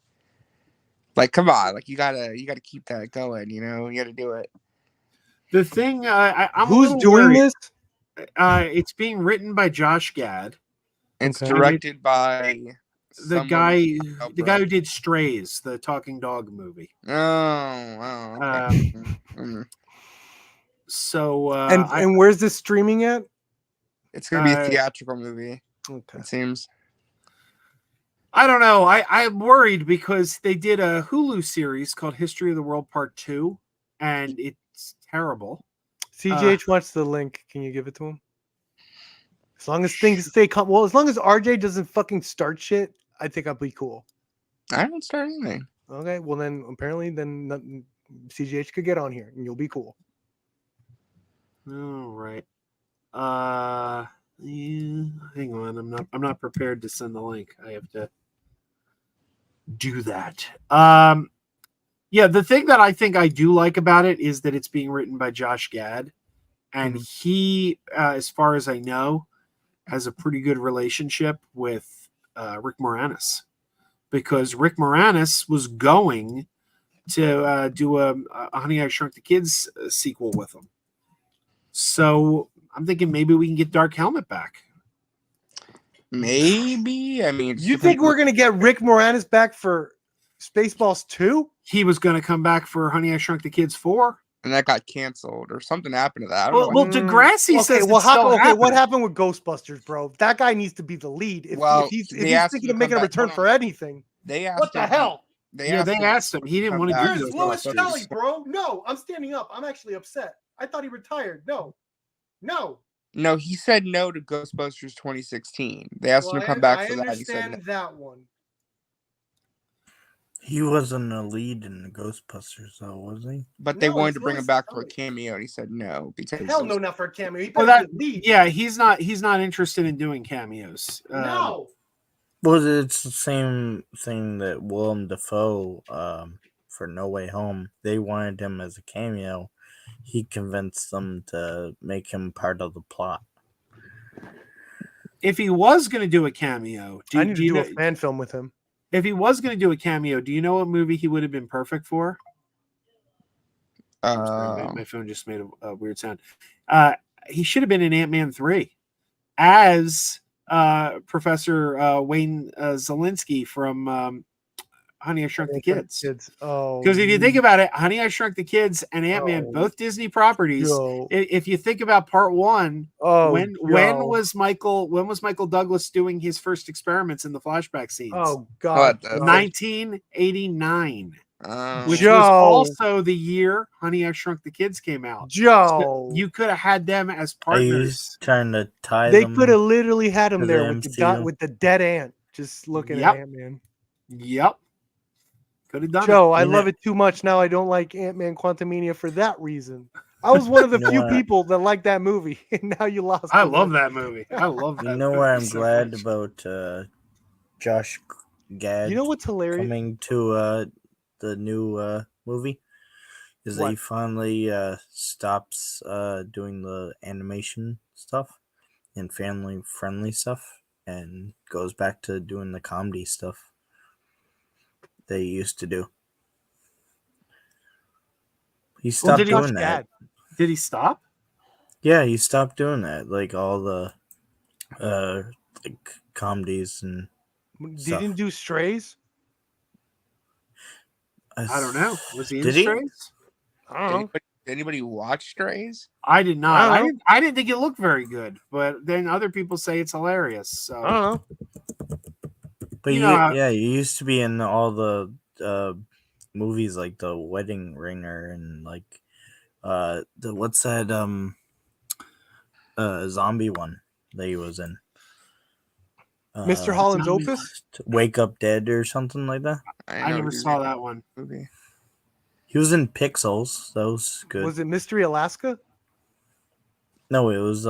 Like, come on, like you gotta keep that going. You know, you gotta do it. The thing, I'm who's doing this? It's being written by Josh Gad. It's directed by the guy who did Strays, the talking dog movie. Oh, okay. So, and where's this streaming at? It's gonna be a theatrical movie. Okay. It seems. I don't know. I'm worried because they did a Hulu series called History of the World Part 2, and it's terrible. CGH wants the link. Can you give it to him? As long as things stay calm. Well, as long as RJ doesn't fucking start shit, I think I'll be cool. I don't start anything. Okay. Well, then apparently, then CGH could get on here, and you'll be cool. All right. Yeah, hang on. I'm not prepared to send the link. I have to do that. Yeah, the thing that I think I do like about it is that it's being written by Josh Gad, and he, as far as I know, has a pretty good relationship with Rick Moranis, because Rick Moranis was going to do a Honey, I Shrunk the Kids sequel with him. So I'm thinking maybe we can get Dark Helmet back. Maybe. I mean, you think we're gonna get Rick Moranis back for Spaceballs 2? He was going to come back for Honey, I Shrunk the Kids 4, and that got canceled, or something happened to that. Well, Degrassi says what happened with Ghostbusters, bro? That guy needs to be the lead. If he's thinking of making a return for anything, they asked what the hell? They asked him. He didn't want to do this. Where's Lois Kelly, bro? No, I'm standing up. I'm actually upset. I thought he retired. No. No, he said no to Ghostbusters 2016. They asked him to come back for that. He said no. that one. He wasn't a lead in the Ghostbusters, though, was he? But they No, wanted he's to bring him always back for a Sully. cameo, and he said no because Hell no, not for a cameo. He Well, better that be a lead. yeah, he's not interested in doing cameos. No. Well, it's the same thing that Willem Dafoe for No Way Home. They wanted him as a cameo. He convinced them to make him part of the plot. If he was going to do a cameo, I need do to you do know, a fan film with him. if he was going to do a cameo, do you know what movie he would have been perfect for? I'm sorry, my phone just made a weird sound. He should have been in Ant-Man 3 as Professor Wayne Zelinsky from Honey, I Shrunk the Kids. Oh, Because if you think about it, Honey, I Shrunk the Kids and Ant-Man, Oh, both Disney properties. Joe. If you think about part one, Oh, when Joe. was Michael Douglas doing his first experiments in the flashback scenes? Oh God, What, 1989, which Joe. was also the year Honey, I Shrunk the Kids came out. Joe. So you could have had them as Are you partners. trying to tie They them? could have literally had him to there the with the MCU? with the dead ant, just looking Yep. at Ant-Man. Yep, could have done Joe, it. I You love know- it too much now. I don't like Ant-Man Quantumania for that reason. I was one of the You know few what? people that liked that movie, and now you lost. I me. love that movie. I love that. You know movie where I'm so glad much. about Josh Gad You know what's hilarious? coming to the new movie is that he What? finally stops doing the animation stuff and family friendly stuff and goes back to doing the comedy stuff they used to do. He stopped did he- doing that. Did he stop? Yeah, he stopped doing that. Like all the like comedies and He stuff. didn't do Strays. I don't know. Was he in Did he? Strays? I don't know. Anybody watch Strays? I did not. I don't I didn't think it looked very good, but then other people say it's hilarious. So I don't know. But You know how- you used to be in all the movies like The Wedding Ringer and like the what's that zombie one that he was in? Mr. Holland's Zombies. Opus. Wake Up Dead or something like that. I never saw that one. movie. He was in Pixels. That was good. Was it Mystery Alaska? No, it was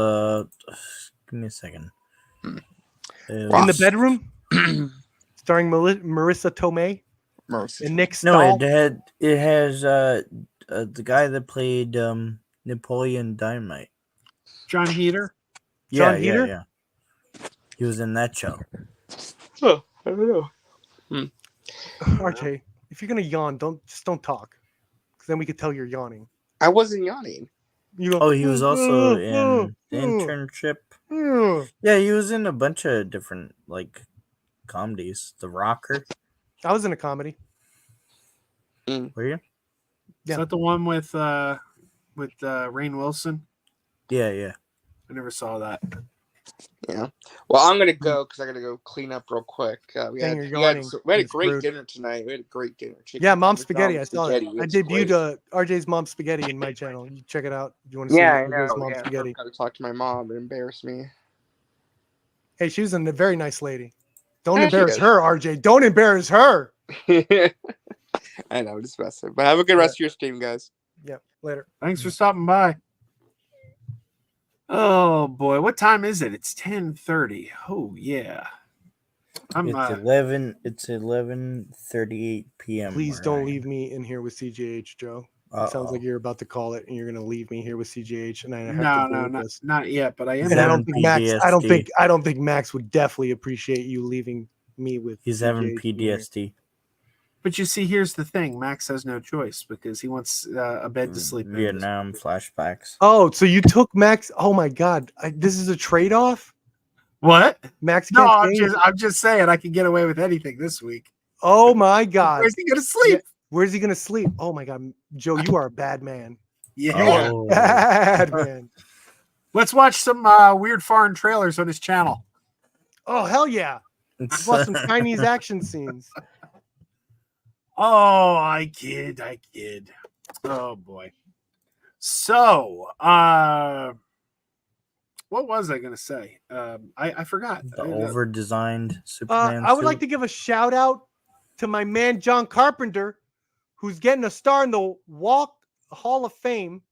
give me a second. Hmm. It In the was- bedroom, starring Marissa Tomei Most. and Nick No, Stahl. it has the guy that played Napoleon Dynamite. John Heater. Yeah, John Heater? yeah. He was in that show. Oh, I don't know. RJ, if you're gonna yawn, don't talk, because then we could tell you're yawning. I wasn't yawning. You go, Oh, he was also in the mm, Internship. mm. Yeah, he was in a bunch of different like comedies. The Rocker. I was in a comedy. Were you? Yeah. Is that the one with Rainn Wilson? Yeah. I never saw that. Yeah. Well, I'm gonna go because I gotta go clean up real quick. We Dang, had you're we had yawning. a You're great screwed. dinner tonight. We had a great dinner. Chicken Yeah, Mom parmesan Spaghetti. I saw that. spaghetti. I It's debuted great. RJ's Mom Spaghetti in my channel. You check it out if you want to see Yeah, I RJ's know. Mom Yeah, Spaghetti. I've got to talk to my mom and embarrass me. Hey, she was a very nice lady. Don't Yeah, she embarrass is. her, RJ. Don't embarrass her. I know, just messing. But have a good rest of your stream, guys. Yeah, later. Thanks for stopping by. Oh boy, what time is it? It's 10:30. Oh yeah. I'm It's 11:38 p.m. Please where don't I leave me in here with CJH, Joe. It sounds like you're about to call it, and you're going to leave me here with CJH, and I have to deal with this. not yet, but I am. And I having don't think Max. PTSD. I don't think Max would definitely appreciate you leaving me with. He's having CJH in here. PTSD. But you see, here's the thing: Max has no choice because he wants a bed to sleep in. Vietnam flashbacks. Oh, so you took Max? Oh my God, this is a trade-off. What? Max No, can't I'm just saying I can get away with anything this week. Oh my God, Where's he gonna sleep? where's he gonna sleep? Oh my God, Joe, you are a bad man. Yeah. Oh. Bad man. Let's watch some weird foreign trailers on his channel. Oh hell yeah! Let's watch some Chinese action scenes. Oh, I kid. Oh boy. So, was I gonna say? I forgot. The over-designed Superman I would suit. like to give a shout out to my man John Carpenter, who's getting a star in the Walk Hall of Fame.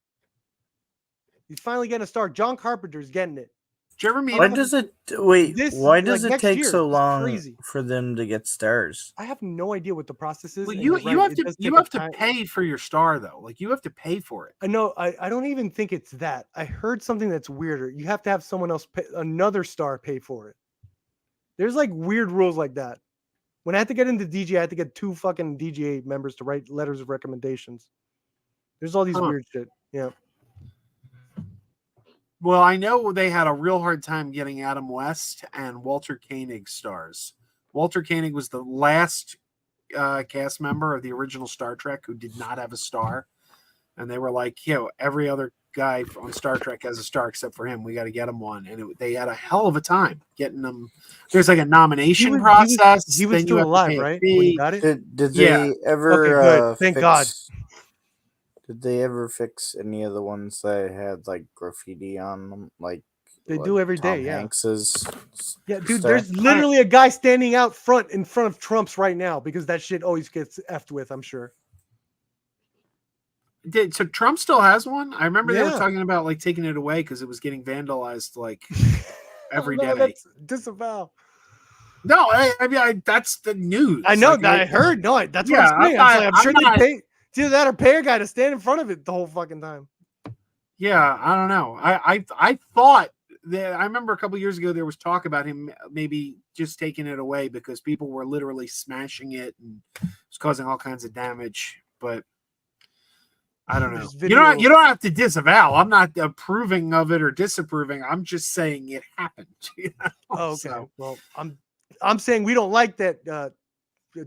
He's finally getting a star. John Carpenter's getting it. Did you ever meet Why him? does it wait? This, Why like, does it next take year. so It's long crazy. for them to get stars? I have no idea what the process is. Well, and you you're right, have it to does you take have a to time. pay for your star though. Like you have to pay for it. I know. I don't even think it's that. I heard something that's weirder. You have to have someone else pay, another star pay for it. There's like weird rules like that. When I had to get into DJ, I had to get 2 fucking DGA members to write letters of recommendations. There's all these Huh. weird shit. Yeah. Well, I know they had a real hard time getting Adam West and Walter Koenig stars. Walter Koenig was the last cast member of the original Star Trek who did not have a star. And they were like, every other guy on Star Trek has a star except for him. We got to get him one. And they had a hell of a time getting them. There's like a nomination process. He was then you still have to alive, pay a right? When he fee. got it? Did Yeah. they ever? Okay, good. Thank God. Did they ever fix any of the ones that had like graffiti on them, like They do every Tom day, yeah. Hanks's? Yeah, dude, stuff? there's literally a guy standing out front in front of Trump's right now because that shit always gets effed with, I'm sure. So Trump still has one? I remember they were Yeah. talking about like taking it away because it was getting vandalized like every No, day. that's disavow. No, I mean that's the news. I know Like, that. I heard. No, that's yeah, what I'm saying. I'm I'm sure not- they pay. It's either that or pay a guy to stand in front of it the whole fucking time. Yeah, I don't know. I thought that I remember a couple years ago there was talk about him maybe just taking it away because people were literally smashing it and it was causing all kinds of damage. But I don't know. There's You don't video- have to disavow. I'm not approving of it or disapproving. I'm just saying it happened. You know? Oh, okay. So, Well, I'm saying we don't like that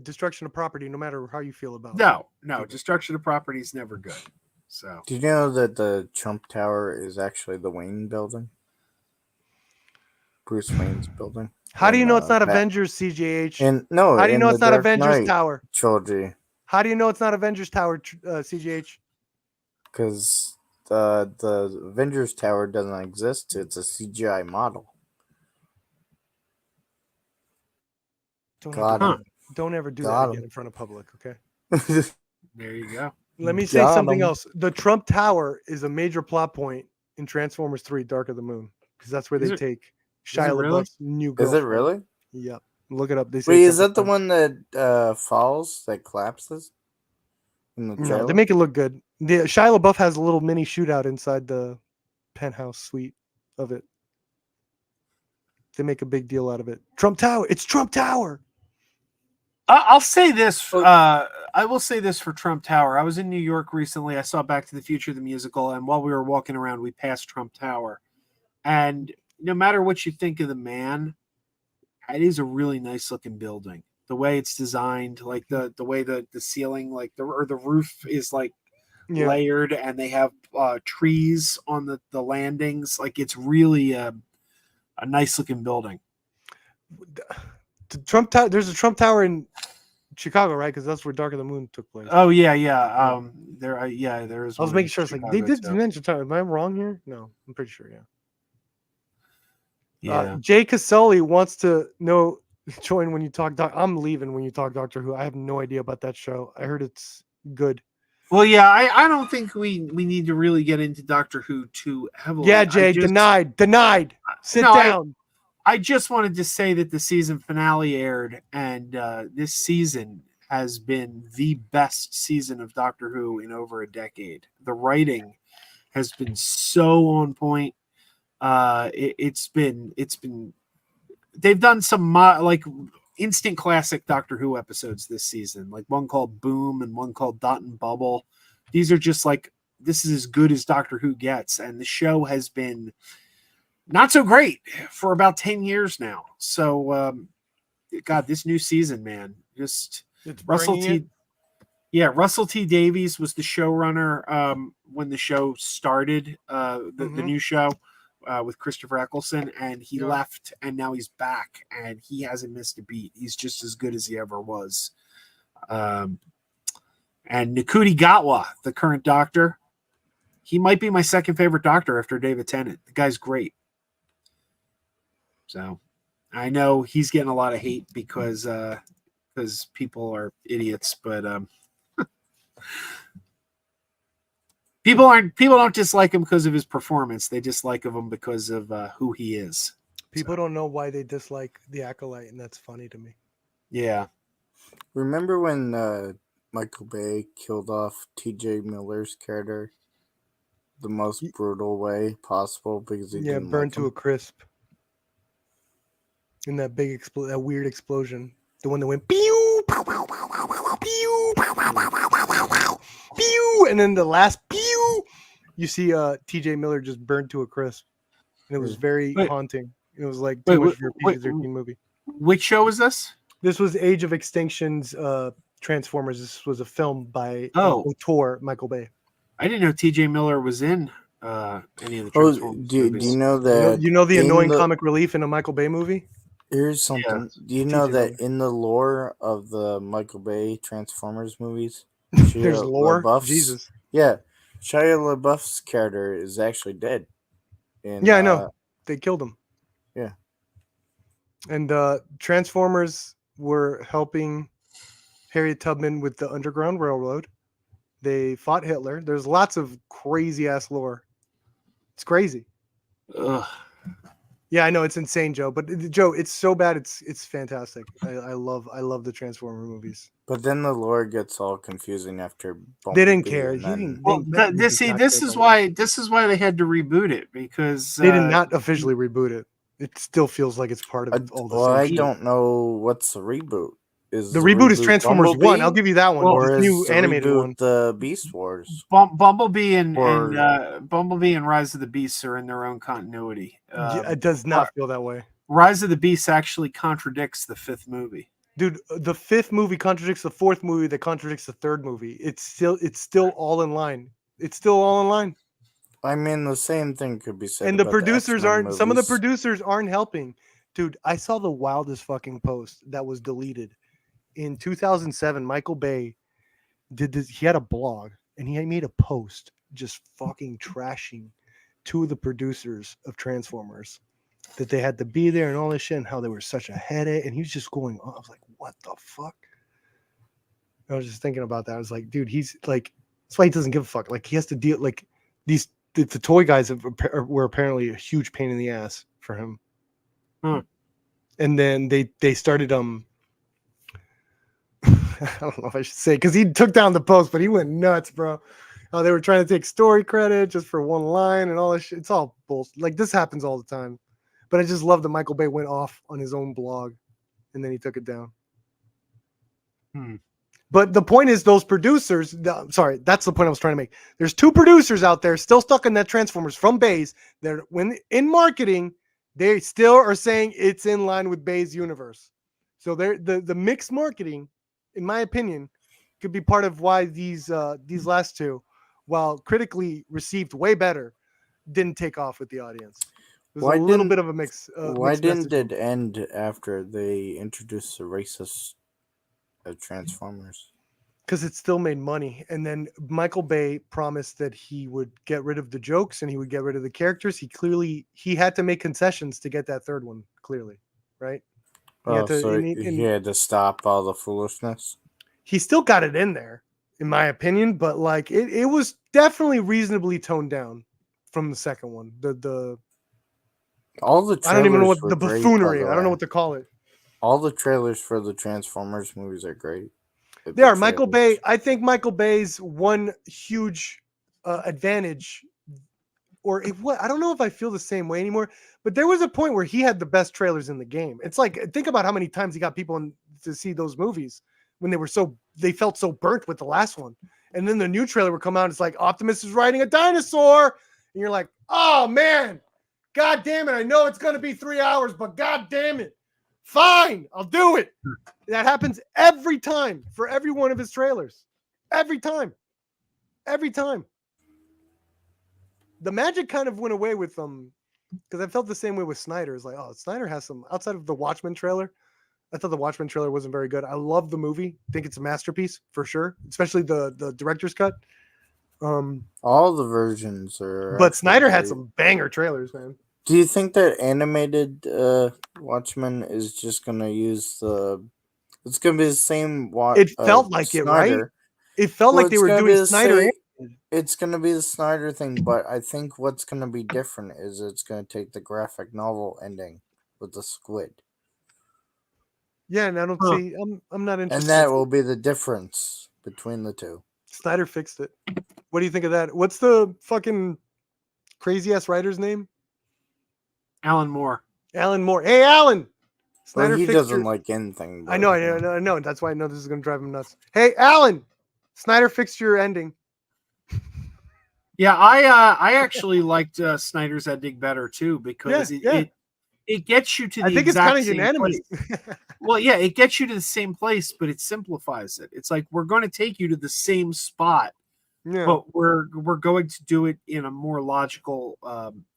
destruction of property, no matter how you feel about it. no, destruction of property is never good. So Do you know that the Trump Tower is actually the Wayne building? Bruce Wayne's building. How do you know it's not Bat- Avengers, CJH? And no, How do you in know the it's not Dark Avengers Knight Tower? trilogy, How do you know it's not Avengers Tower, CGH? because the Avengers Tower doesn't exist. It's a CGI model. Got him. Don't ever do Got that him. again in front of public, okay? there you go. Let me say Got something him. else. The Trump Tower is a major plot point in Transformers 3 Dark of the Moon because that's where Is they it- take it Shia really? LaBeouf's new Is girlfriend. it really? Yep. Look it up. They say Wait, it's is that the episode- one that falls, that collapses? In the No, trailer? they make it look good. The Shia LaBeouf has a little mini shootout inside the penthouse suite of it. They make a big deal out of it. Trump Tower. It's Trump Tower. I'll say this. I will say this for Trump Tower. I was in New York recently. I saw Back to the Future, the musical, and while we were walking around, we passed Trump Tower. And no matter what you think of the man, it is a really nice looking building. The way it's designed, like the way the ceiling, like the roof is like Yeah. layered, and they have trees on the landings. Like it's really a nice looking building. The Trump Tower. There's a Trump Tower in Chicago, right? Because that's where Dark of the Moon took place. Oh yeah. There is. I was one making in sure. It's like Chicago, they did too. mention Tower. Am I wrong here? No, I'm pretty sure. Yeah. Yeah. Jay Caselli wants to know. Join when you talk. I'm leaving when you talk Doctor Who. I have no idea about that show. I heard it's good. Well, yeah, I don't think we need to really get into Doctor Who too heavily. Yeah, Jay. Denied. Sit No, down. I just wanted to say that the season finale aired, and this season has been the best season of Doctor Who in over a decade. The writing has been so on point. It's been they've done some like instant classic Doctor Who episodes this season, like one called Boom and one called Dot and Bubble. These are just like, this is as good as Doctor Who gets, and the show has been not so great for about 10 years now. So God, this new season, man, just It's Russell bringing T. it. Yeah, Russell T. Davies was the showrunner when the show started, the new show with Christopher Eccleston, and he left, and now he's back, and he hasn't missed a beat. He's just as good as he ever was. And Nkuti Gatwa, the current Doctor, he might be my second favorite Doctor after David Tennant. The guy's great. So I know he's getting a lot of hate because people are idiots, but people don't dislike him because of his performance. They dislike him because of who he is. People don't know why they dislike the Acolyte, and that's funny to me. Yeah. Remember when Michael Bay killed off T.J. Miller's character the most brutal way possible because he didn't burned like to him? a crisp. In that big that weird explosion, the one that went pew, pew, pew, pew, pew, pew, pew, pew, and then the last pew, you see T.J. Miller just burned to a crisp, and it was very Wait. haunting. It was like too much for a PG-13 movie. Which show was this? This was Age of Extinction's Transformers. This was a film by auteur Michael Bay. I didn't know T.J. Miller was in any of the Oh, Transformers do movies. you know that? You know the annoying comic relief in a Michael Bay movie? Here's something. Yeah. Do you know TJ that Miller. in the lore of the Michael Bay Transformers movies, There's lore. Jesus. Yeah, Shia LaBeouf's character is actually dead. Yeah, I know. They killed him. Yeah. And Transformers were helping Harriet Tubman with the Underground Railroad. They fought Hitler. There's lots of crazy ass lore. It's crazy. Ugh. Yeah, I know it's insane, Joe. But Joe, it's so bad. It's fantastic. I love the Transformer movies. But then the lore gets all confusing after Bumblebee. They didn't care. This is why they had to reboot it, because they did not officially reboot it. It still feels like it's part of all the same I shit. don't know what's the reboot. The reboot is Transformers Bumblebee? 1. I'll give you that one. Or the is new the animated reboot one. the Beast Wars? Bumblebee and Bumblebee and Rise of the Beasts are in their own continuity. It does not feel that way. Rise of the Beasts actually contradicts the fifth movie. Dude, the fifth movie contradicts the fourth movie that contradicts the third movie. It's still all in line. It's still all in line. I mean, the same thing could be said. And the about producers X-Men aren't. Some of the movies. producers aren't helping. Dude, I saw the wildest fucking post that was deleted in 2007. Michael Bay did this. He had a blog and he made a post just fucking trashing two of the producers of Transformers, that they had to be there and all this shit, and how they were such a headache. And he was just going on. I was like, what the fuck? I was just thinking about that. I was like, dude, he's like, that's why he doesn't give a fuck. Like, he has to deal, like, the toy guys were apparently a huge pain in the ass for him. And then they started I don't know if I should say, because he took down the post, but he went nuts, bro. They were trying to take story credit just for one line and all this shit. It's all bullshit. Like, this happens all the time. But I just love that Michael Bay went off on his own blog and then he took it down. But the point is, those producers, sorry, that's the point I was trying to make. There's two producers out there still stuck in that Transformers from Bay's. They're, when in marketing, they still are saying it's in line with Bay's universe. So they're the mixed marketing, in my opinion, could be part of why these last two, while critically received way better, didn't take off with the audience. It was a little bit of a mix. Why didn't it end after they introduced the racist Transformers? Because it still made money. And then Michael Bay promised that he would get rid of the jokes and he would get rid of the characters. He had to make concessions to get that third one, clearly, right? He had to stop all the foolishness. He still got it in there, in my opinion, but like it was definitely reasonably toned down from the second one. All the trailers, I don't even know what were the great, buffoonery. I don't know what to call it. All the trailers for the Transformers movies are great. They are. Michael Bay. I think Michael Bay's one huge advantage, or I don't know if I feel the same way anymore, but there was a point where he had the best trailers in the game. It's like, think about how many times he got people to see those movies when they felt so burnt with the last one. And then the new trailer would come out. It's like, Optimus is riding a dinosaur. And you're like, oh man, God damn it. I know it's going to be 3 hours, but God damn it. Fine, I'll do it. That happens every time for every one of his trailers. Every time. Every time. The magic kind of went away with them, because I felt the same way with Snyder. It's like, oh, Snyder has some, outside of the Watchmen trailer. I thought the Watchmen trailer wasn't very good. I love the movie. I think it's a masterpiece for sure, especially the director's cut. All the versions are. But Snyder had some banger trailers, man. Do you think that animated Watchmen is just gonna use the? It's gonna be the same. It felt like it, right? Snyder. It felt Well, like they it's were gonna be doing the Snyder. same. animated. It's gonna be the Snyder thing, but I think what's gonna be different is it's gonna take the graphic novel ending with the squid, Yeah, and I don't Huh. see. I'm not and interested. that will be the difference between the two. Snyder fixed it. What do you think of that? What's the fucking crazy ass writer's name? Alan Moore. Alan Moore. Hey, Alan. Well, Snyder he fixed doesn't your. like anything. I But, know, I know. That's why I know this is gonna drive him nuts. Hey, Alan. Snyder fixed your ending. Yeah, I actually liked Snyder's ending better too because Yeah. it gets you to I the think it's kind exact of same unanimous. place. Well, yeah, it gets you to the same place, but it simplifies it. It's like we're going to take you to the same spot, Yeah. but we're going to do it in a more logical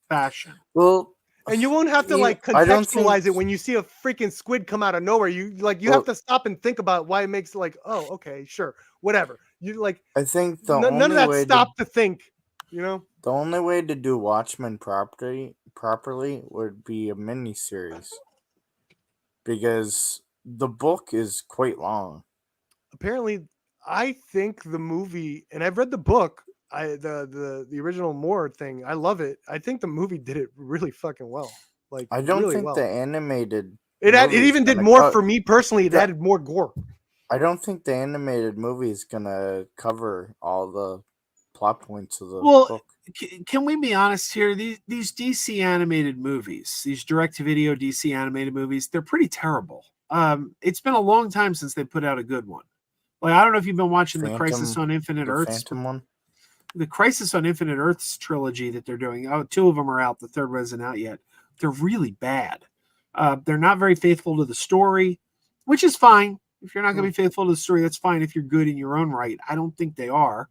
fashion. well, And you won't have to like I don't think contextualize it when you see a freaking squid come out of nowhere. You have to stop and think about why it makes like, oh, okay, sure, whatever. You like I think the none of only that way stop to think, you know? the only way to do Watchmen properly would be a mini series because the book is quite long. Apparently, I think the movie, and I've read the book, the original Moore thing. I love it. I think the movie did it really fucking well. Like I don't really think well. the animated It movie is even did gonna more for me personally. It Yeah. added more gore. I don't think the animated movie is gonna cover all the plot points of the Well, book. can we be honest here? These DC animated movies, these direct-to-video DC animated movies, they're pretty terrible. It's been a long time since they put out a good one. Like I don't know if you've been watching the Crisis on Infinite the Earths. Phantom one. The Crisis on Infinite Earths trilogy that they're doing. Oh, two of them are out. The third one isn't out yet. They're really bad. They're not very faithful to the story, which is fine. If you're not going to be faithful to the story, that's fine. If you're good in your own right, I don't think they are.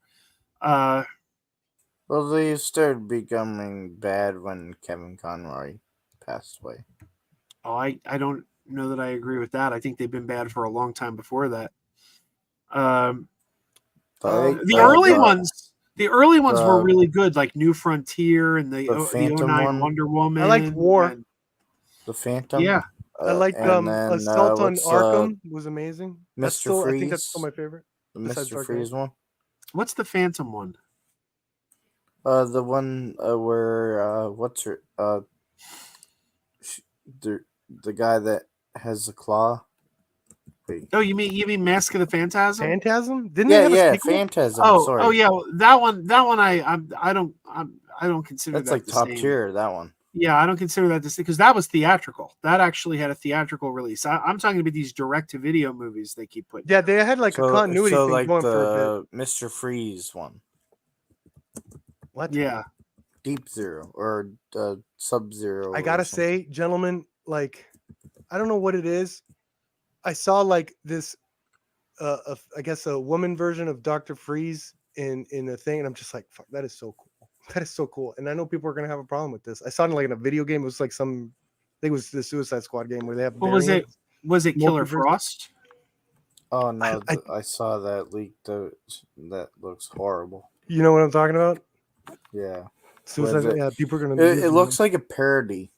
Well, they started becoming bad when Kevin Conroy passed away. Oh, I don't know that I agree with that. I think they've been bad for a long time before that. The early ones were really good, like New Frontier and the Phantom 09 one. Wonder Woman. I liked War. And, The Phantom. yeah, I like and then, Assault on what's, Arkham was amazing. That's Mr. still, Freeze. I think that's still my favorite. The besides Mr. Dark Freeze Knight. one. what's the Phantom one? The one where what's her the guy that has the claw. Wait. Oh, you mean Mask of the Phantasm? Phantasm? Didn't they have a sequel? Phantasm. Oh, sorry. oh yeah, that one I don't consider That's that like the top same. tier. That one. Yeah, I don't consider that this because that was theatrical. That actually had a theatrical release. I'm talking about these direct-to-video movies they keep putting. Yeah, they had like a continuity thing like going for a bit. Mr. Freeze one. What? Yeah. Deep Zero or Sub Zero. I gotta say, gentlemen, like, I don't know what it is. I saw like this, I guess a woman version of Dr. Freeze in a thing, and I'm just like, fuck, that is so cool. That is so cool. And I know people are gonna have a problem with this. I saw it like in a video game. It was like I think it was the Suicide Squad game where they have. What was it? Was it Killer Multiverse. Frost? Oh no, I saw that leaked. That looks horrible. You know what I'm talking about? Yeah. Suicide. Yeah, people are gonna. It looks like a parody.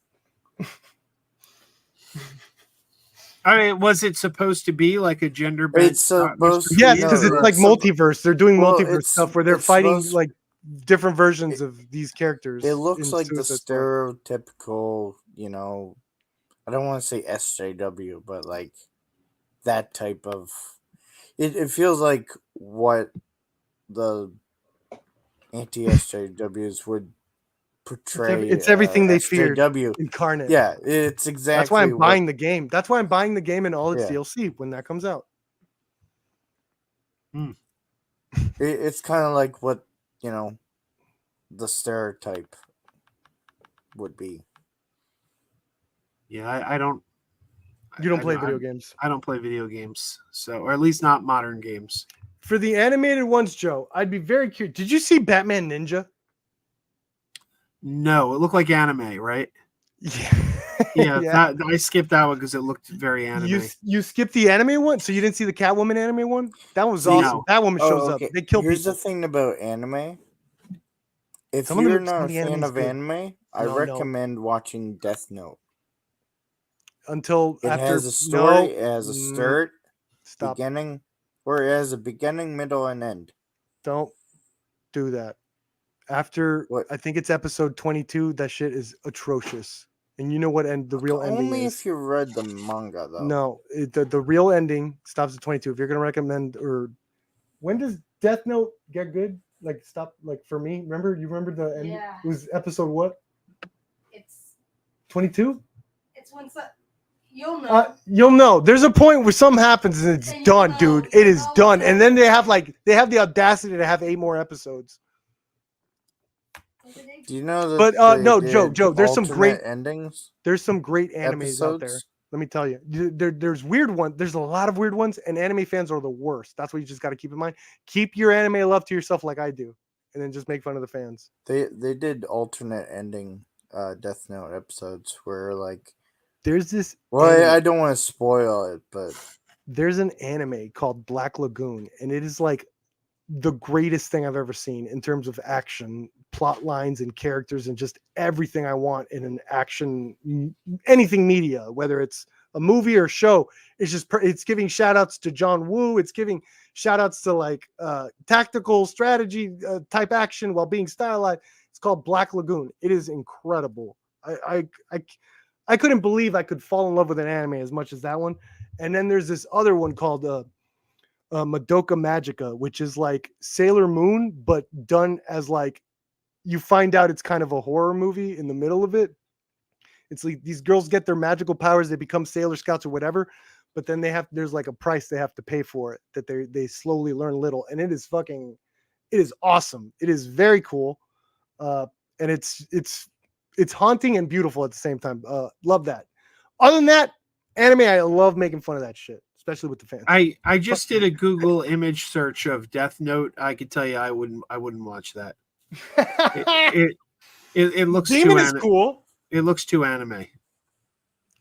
I mean, was it supposed to be like a gender bent? It's supposed to yes, be, because no, it's like multiverse. They're doing well, multiverse stuff where they're fighting supposed- like different versions of these characters. It looks in like the Suicide Squad. stereotypical, I don't want to say SJW, but like that type of. It feels like what the anti-SJWs would portray. It's everything they feared SJW incarnate. Yeah, it's exactly. That's why I'm buying the game. That's why I'm buying the game and all its Yeah. DLC when that comes out. It's kind of like what the stereotype would be. Yeah, I don't. You don't play video games. I don't play video games, or at least not modern games. For the animated ones, Joe, I'd be very curious. Did you see Batman Ninja? No, it looked like anime, right? Yeah. Yeah. I skipped that one because it looked very anime. You skipped the anime one, so you didn't see the Catwoman anime one? That was awesome. No. That woman shows okay. up. They kill Here's people. the thing about anime. If Some of you're the not a anime fan is of good. anime, I No. recommend watching Death Note. Until It after has a story, no, it has a mm, start, stop. beginning, or it has a beginning, middle, and end. Don't do that. After What? I think it's episode 22, that shit is atrocious. And you know what the real ending Only is? if you read the manga, though. No, the real ending stops at 22. If you're gonna recommend, or when does Death Note get good? Like stop, like for me. You remember the end? Yeah. It was episode what? It's 22. when you'll know. You'll know. There's a point where something happens and it's And you'll done, know. dude. You'll It is know done. what's And then they happening. have the audacity to have 8 more episodes. Do you know that But they no, did Joe. There's some great endings? There's some great animes out there. Episodes? Let me tell you. There's weird ones. There's a lot of weird ones, and anime fans are the worst. That's what you just got to keep in mind. Keep your anime love to yourself, like I do, and then just make fun of the fans. They did alternate ending Death Note episodes where like. There's this. Well, anime. I don't want to spoil it, but There's an anime called Black Lagoon, and it is like the greatest thing I've ever seen in terms of action, plot lines, and characters, and just everything I want in an action, anything media, whether it's a movie or show. It's just it's giving shout outs to John Woo. It's giving shout outs to like tactical strategy type action while being stylized. It's called Black Lagoon. It is incredible. I couldn't believe I could fall in love with an anime as much as that one. And then there's this other one called Madoka Magica, which is like Sailor Moon, but done as like you find out it's kind of a horror movie in the middle of it. It's like these girls get their magical powers, they become Sailor Scouts or whatever, but then there's like a price they have to pay for it that they slowly learn little, and it is awesome. It is very cool, and it's haunting and beautiful at the same time. Love that. Other than that, anime, I love making fun of that shit, especially with the fans. I just did a Google image search of Death Note. I could tell you I wouldn't watch that. It looks Demon too is cool. It looks too anime.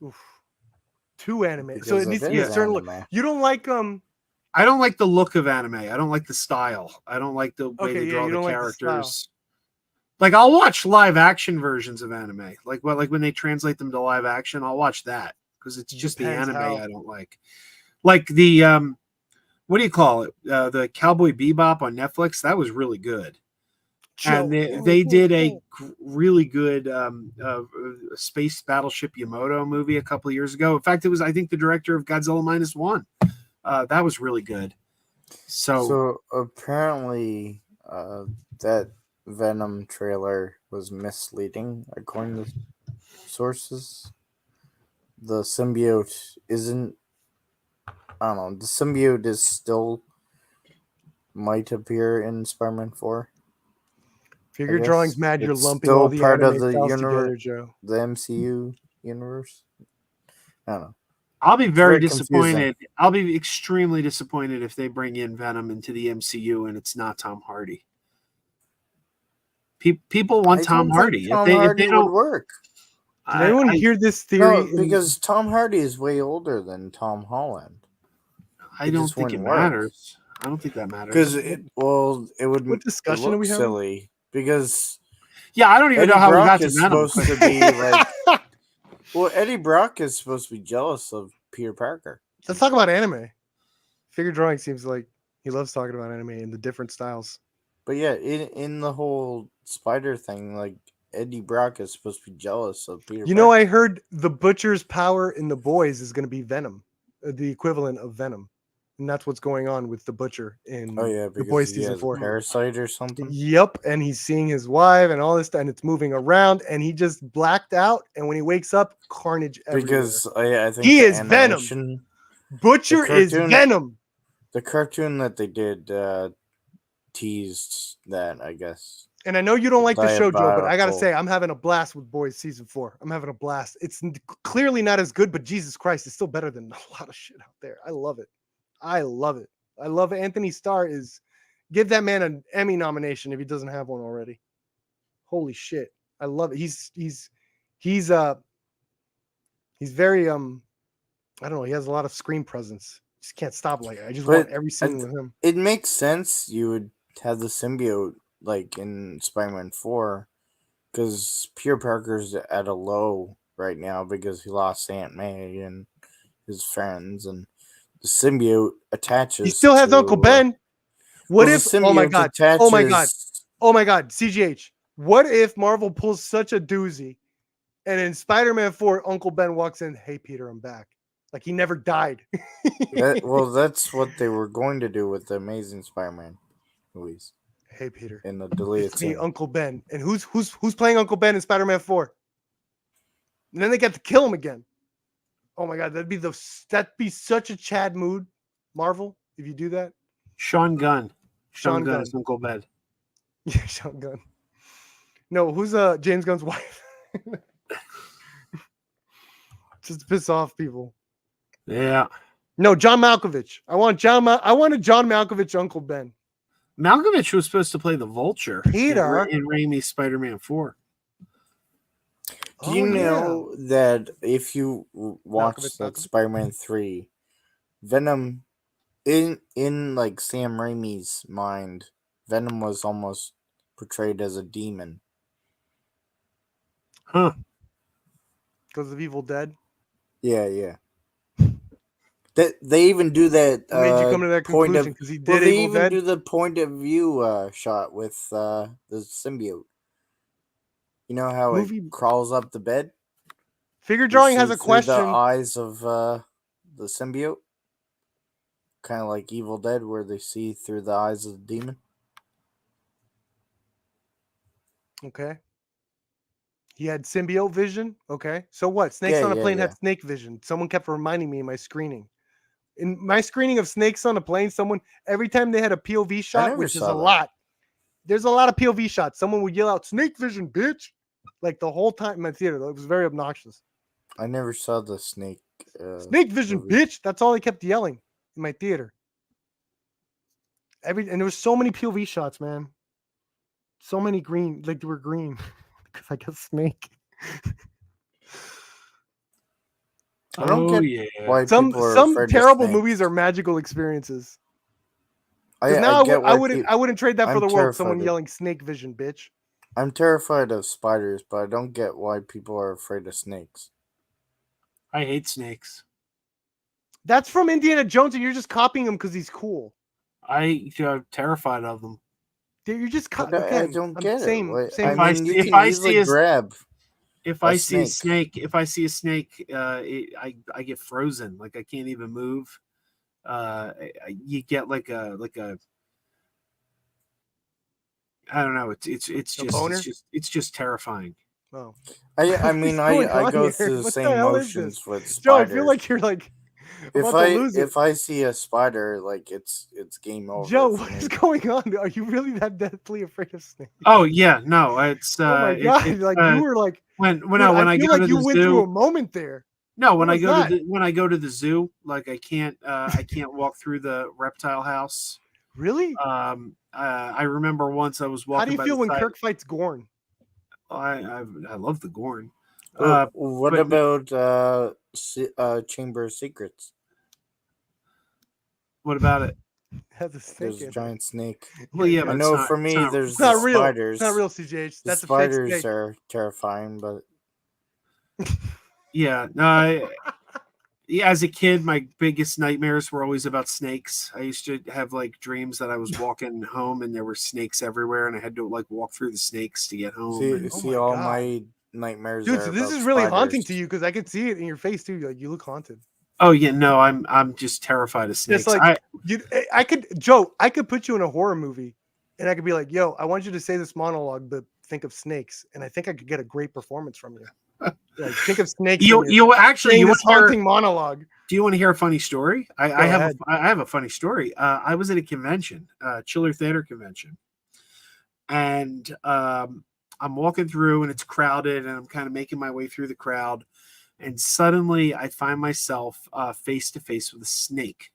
Oof. Too anime. because So it needs to be a certain look. anime. You don't like I don't like the look of anime. I don't like the style. I don't like the way they draw you the don't like the characters. Like I'll watch live action versions of anime. Like when they translate them to live action, I'll watch that because it's just Depends the anime how. I don't like. Like the what do you call it? The Cowboy Bebop on Netflix. That was really good. And they did a really good space battleship Yamato movie a couple of years ago. In fact, it was I think the director of Godzilla -1. That was really good. So apparently, that Venom trailer was misleading, according to sources. The symbiote isn't. I don't know. The symbiote is still might appear in Spider-Man 4. Figure drawing's mad. You're It's lumping still all the part anime of the styles universe, together, Joe. the MCU universe. I don't know. I'll be very very disappointed. I'll be extremely disappointed if they bring in Venom into the MCU and it's not Tom Hardy. People want Tom Hardy. Tom if Hardy they would don't work. Did anyone hear this theory? No, because Tom Hardy is way older than Tom Holland. I don't think it wouldn't work. matters. I don't think that matters. Because it would. What discussion look are we having? silly because yeah, I don't even Eddie know how we Brock got to is Venom. supposed to be like. Well, Eddie Brock is supposed to be jealous of Peter Parker. Let's talk about anime. Figure drawing seems like he loves talking about anime and the different styles. But yeah, in the whole spider thing, like Eddie Brock is supposed to be jealous of Peter. You know, I heard the Butcher's power in The Boys is going to be Venom, the equivalent of Venom, and that's what's going on with the Butcher in The Boys season 4. Parasite or something. Yep, and he's seeing his wife and all this stuff, and it's moving around, and he just blacked out. And when he wakes up, carnage everywhere. Because I think he the is Venom. Butcher is Venom. The cartoon that they did teased that, I guess. And I know you don't like the show, Joe, but I gotta Diabolical. say, I'm having a blast with Boys season 4. I'm having a blast. It's clearly not as good, but Jesus Christ, it's still better than a lot of shit out there. I love it. I love it. I love Anthony Starr. Give that man an Emmy nomination if he doesn't have one already. Holy shit. I love it. He's very I don't know, he has a lot of screen presence. Just can't stop like I just want every scene with him. It makes sense you would have the symbiote like in Spider-Man 4 because Peter Parker's at a low right now because he lost Aunt May and his friends, and the symbiote attaches. He still has Uncle Ben. What well, if? the Oh my symbiote god! attaches. Oh my god! Oh my god! CGH. What if Marvel pulls such a doozy, and in Spider-Man 4, Uncle Ben walks in, "Hey Peter, I'm back." Like he never died. Well, that's what they were going to do with the Amazing Spider-Man movies Hey Peter, in the deleted it's me, scene. Uncle Ben. And who's playing Uncle Ben in Spider-Man 4? And then they got to kill him again. Oh my god, that'd be such a Chad mood, Marvel, if you do that. Sean Gunn. Sean Sean Gunn Gunn. is Uncle Ben. Yeah, Sean Gunn. No, who's James Gunn's wife? Just to piss off people. Yeah. No, John Malkovich. I want a John Malkovich Uncle Ben. Malkovich was supposed to play the Vulture Peter in Raimi's Spider-Man 4. Do you know that if you watch Malkovich. Spider-Man 3, Venom in like Sam Raimi's mind, Venom was almost portrayed as a demon. Huh. Because of Evil Dead? Yeah. They even do that. What made you come to that point conclusion? of Because he did well, they Evil even Dead? do the point of view shot with the symbiote. You know how Movie- it crawls up the bed? Figure You Drawing see has a through question. the eyes of the symbiote, kind of like Evil Dead, where they see through the eyes of the demon. Okay. He had symbiote vision. Okay. So what? Snakes on a Plane had snake vision. Someone kept reminding me in my screening. In my screening of Snakes on a Plane, every time they had a POV shot, never which is saw a that. lot. There's a lot of POV shots. Someone would yell out, "Snake vision, bitch!" Like the whole time in my theater. It was very obnoxious. I never saw the snake. Snake vision, movie. bitch! That's all they kept yelling in my theater. And there was so many POV shots, man. So many green, like they were green because I guess snake. I don't get why Some people are afraid terrible of snakes. movies are magical experiences. I Now get I why wouldn't trade that for I'm the world. Someone terrified of- yelling snake vision, bitch. I'm terrified of spiders, but I don't get why people are afraid of snakes. I hate snakes. That's from Indiana Jones, and you're just copying him because he's cool. I'm terrified of them. You're just I don't get it. You can easily grab. If I see a snake, I get frozen. Like I can't even move. You get like a I don't know. It's just terrifying. Oh. I go through the same motions with spiders. Joe, I feel like you're like if I see a spider, like it's game over. Joe, what is going on? Are you really that deathly afraid of snakes? Oh yeah, no, it's oh my god, you were like when I go to the went zoo, through a moment there. No, when I go to the zoo, like I can't walk through the reptile house. Really? I remember once I was walking. How do you feel when Kirk fights Gorn? I love the Gorn. What about Chamber of Secrets? What about it? There's a giant snake. Well, yeah, I know for me, there's not the real. spiders. It's not real, CJH. The spiders are terrifying, but yeah, no. Yeah, as a kid, my biggest nightmares were always about snakes. I used to have like dreams that I was walking home and there were snakes everywhere, and I had to like walk through the snakes to get home. My nightmares. Dude, so this is really haunting to you because I could see it in your face too. Like you look haunted. Oh yeah, no, I'm just terrified of snakes. Just like I could put you in a horror movie, and I could be like, "Yo, I want you to say this monologue, but think of snakes," and I think I could get a great performance from you. Like, think of snakes. You want haunting monologue. Do you want to hear a funny story? I have a funny story. I was at a convention, Chiller Theater convention, and I'm walking through, and it's crowded, and I'm kind of making my way through the crowd. And suddenly I find myself face to face with a snake.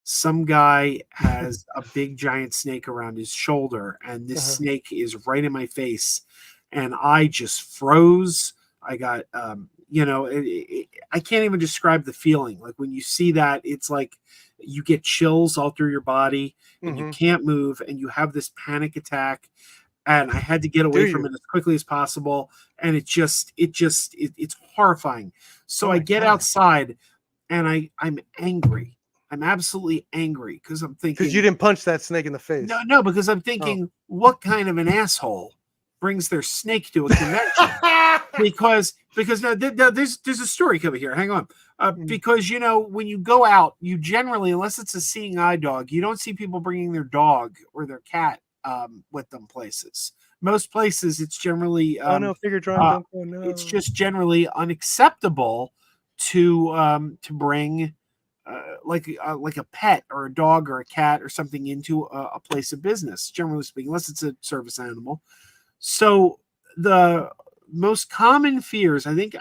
Some guy has a big giant snake around his shoulder, and this snake is right in my face. And I just froze. I got, I can't even describe the feeling. Like when you see that, it's like you get chills all through your body and you can't move and you have this panic attack. and I had to get Do away from you? it as quickly as possible. And it's horrifying. So Oh I my get God. outside, and I'm angry. I'm absolutely angry because I'm thinking, Because you didn't punch that snake in the face. no, because I'm thinking, what kind of an asshole brings their snake to a convention? because there's a story coming here. Hang on. Because when you go out, you generally, unless it's a seeing eye dog, you don't see people bringing their dog or their cat with them places. Most places, it's generally Oh no, figure drawing. uh, Don't go. No. it's just generally unacceptable to bring like a pet or a dog or a cat or something into a place of business. Generally speaking, unless it's a service animal. So the most common fears, I think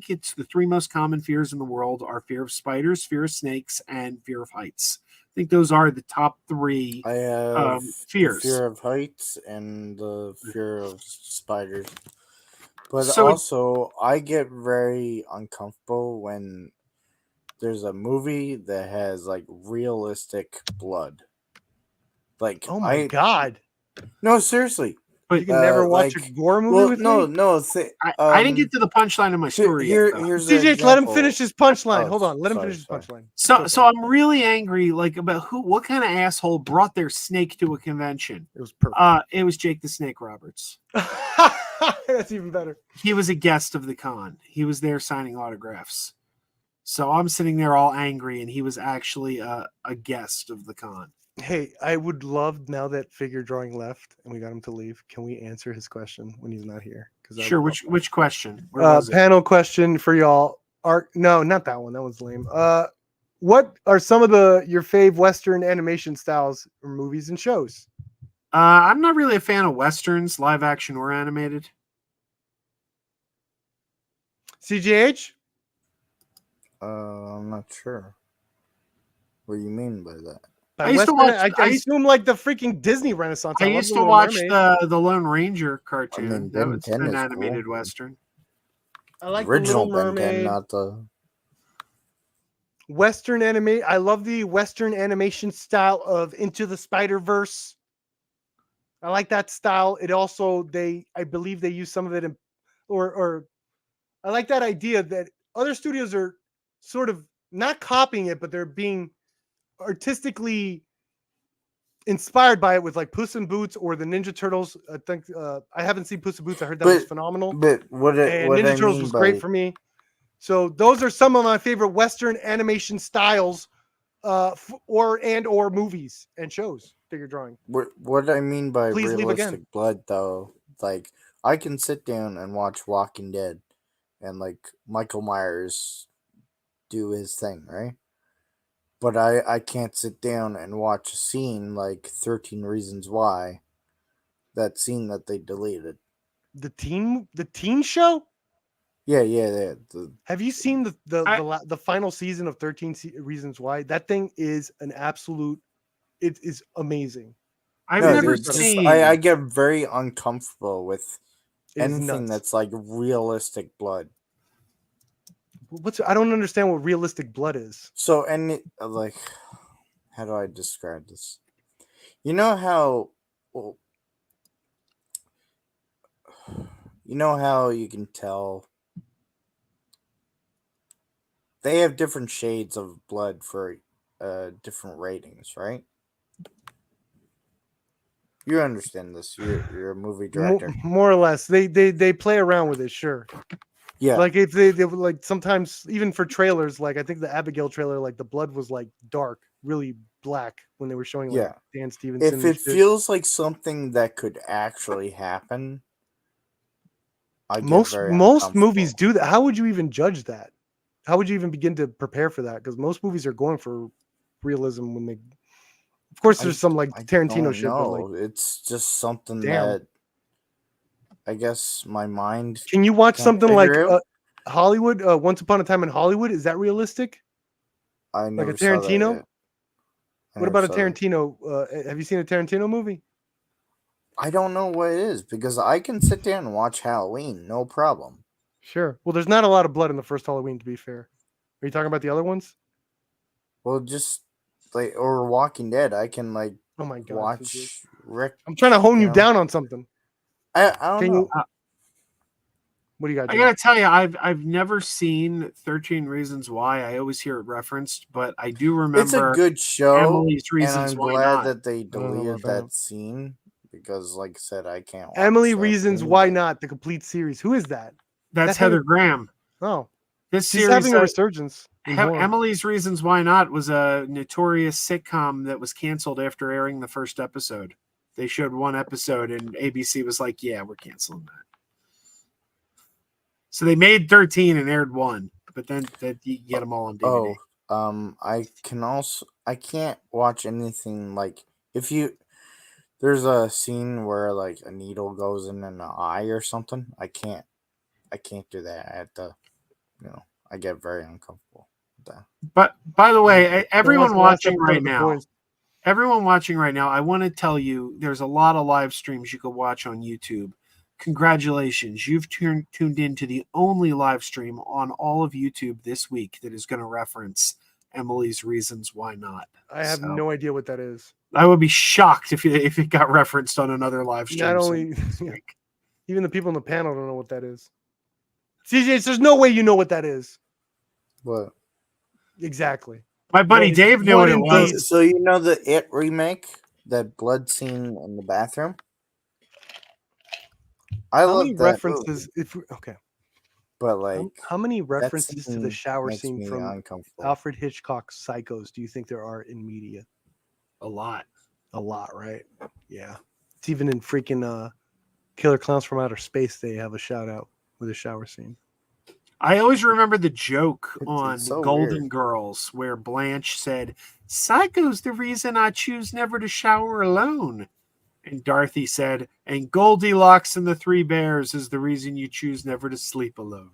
it's the three most common fears in the world are fear of spiders, fear of snakes, and fear of heights. I think those are the top three I have the fears. fear of heights and the fear of spiders. But So also, I get very uncomfortable when there's a movie that has like realistic blood. Like Oh my God. no, seriously. but You can never watch a like, gore movie well, with no, me. no. I didn't get to the punchline of my story yet. Though. Here's the CJ, let him example. finish his punchline. Oh, Hold on, let him sorry, finish his sorry. punchline. So I'm really angry, like about what kind of asshole brought their snake to a convention. It was perfect. It was Jake the Snake Roberts. That's even better. He was a guest of the con. He was there signing autographs. So I'm sitting there all angry, and he was actually a guest of the con. Hey, I would love now that figure drawing left and we got him to leave. Can we answer his question when he's not here? Sure. Which question? Where was it? Panel question for y'all. No, not that one. That one's lame. What are some of your fave Western animation styles or movies and shows? I'm not really a fan of westerns, live action or animated. CGH? I'm not sure. What do you mean by that? I used to watch. I assume like the freaking Disney Renaissance. I used to watch the Lone Ranger cartoon. I mean, that was Ben 10 an is animated cool. western. I like original the Little Ben 10, Mermaid. not the Western anime. I love the Western animation style of Into the Spider-Verse. I like that style. It also I believe they use some of it in, or I like that idea that other studios are sort of not copying it, but they're being artistically inspired by it with like Puss in Boots or the Ninja Turtles. I think I haven't seen Puss in Boots. I heard that was phenomenal. But Ninja Turtles was great for me. So those are some of my favorite Western animation styles, or movies and shows. Figure drawing. What I mean by Please leave again. realistic blood, though, like I can sit down and watch Walking Dead, and like Michael Myers do his thing, right? But I can't sit down and watch a scene like 13 Reasons Why, that scene that they deleted. The teen show. Yeah. Have you seen the final season of 13 Reasons Why? That thing is an absolute. It is amazing. I've never seen. I get very uncomfortable with It's anything nuts. that's like realistic blood. I don't understand what realistic blood is. So like, how do I describe this? You know how you can tell they have different shades of blood for different ratings, right? You understand this. You're a movie director. More or less. They play around with it, sure. Yeah. Like if they like sometimes even for trailers, like I think the Abigail trailer, like the blood was like dark, really black when they were showing like Dan Stevenson. If it feels like something that could actually happen, most movies do that. How would you even judge that? How would you even begin to prepare for that? Because most movies are going for realism when they. Of course, there's some like Tarantino shit. But like, it's just something that I guess my mind. Can you watch something like Hollywood? Once Upon a Time in Hollywood, is that realistic? I never like a Tarantino. Saw that yet. What about a Tarantino? Have you seen a Tarantino movie? I don't know what it is because I can sit down and watch Halloween, no problem. Sure. Well, there's not a lot of blood in the first Halloween, to be fair. Are you talking about the other ones? Well, just like or Walking Dead, I can like oh my God, watch Rick. I'm trying to hone you down on something. I don't Can know. you? What do you got? I Jay? gotta tell you, I've never seen 13 Reasons Why. I always hear it referenced, but I do remember It's a good show, Emily's and Reasons I'm Why glad Not. that they don't know deleted about that scene because, like I said, I can't watch Emily that Reasons scene, Why but- Not, the complete series. Who is that? That's That Heather- Heather Graham. Oh, This she's series, having a resurgence. In horror. Emily's Reasons Why Not, was a notorious sitcom that was canceled after airing the first episode. They showed one episode, and ABC was like, "Yeah, we're canceling that." So they made 13 and aired one, but then you get them all on DVD. I can't watch anything like there's a scene where like a needle goes in an eye or something. I can't do that. I have to, I get very uncomfortable with that. But by the way, When was everyone the last watching episode right of The now, Boys? I want to tell you there's a lot of live streams you could watch on YouTube. Congratulations, you've tuned into the only live stream on all of YouTube this week that is going to reference Emily's Reasons Why Not. I have So, no idea what that is. I would be shocked if it got referenced on another live stream. Not only this week. even the people in the panel don't know what that is. CJ, there's no way you know what that is. What? Exactly. My buddy What- Dave knew what what it indeed? was. So you know the It remake, that blood scene in the bathroom? I How love many that references? movie, Okay. but like How many that references to the scene shower makes scene me from uncomfortable. Alfred Hitchcock's Psychos do you think there are in media? A lot. A lot, right? Yeah. It's even in freaking Killer Clowns from Outer Space. They have a shout out with a shower scene. I always remember the joke It's on so Golden weird. Girls where Blanche said, "Psycho's the reason I choose never to shower alone." And Dorothy said, "And Goldilocks and the Three Bears is the reason you choose never to sleep alone."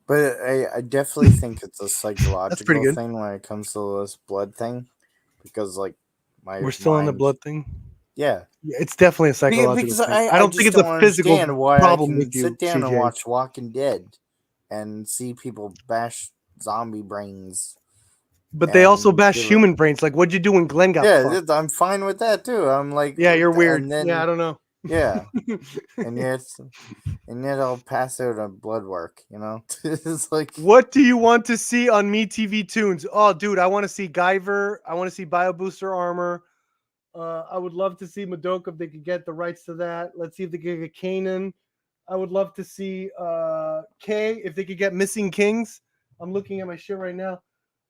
But I definitely think it's a psychological good. thing when it comes to this blood thing, because like We're still on the mind- blood thing. Yeah, Yeah, it's definitely a psychological because thing. I don't just think it's don't a physical understand why problem I can with you, sit down and CJ. watch Walking Dead and see people bash zombie brains. But they also and bash give it- human brains. Like, what'd you do when Glenn got Yeah, fucked? I'm fine with that too. I'm like, Yeah, you're weird. And then, Yeah, I don't know. yeah, and yet I'll pass out on blood work. It's like What do you want to see on Me TV Tunes? Oh, dude, I want to see Guyver. I want to see Bio Booster Armor. I would love to see Madoka if they could get the rights to that. Let's see if they could get Kanan. I would love to see K if they could get Missing Kings. I'm looking at my shit right now.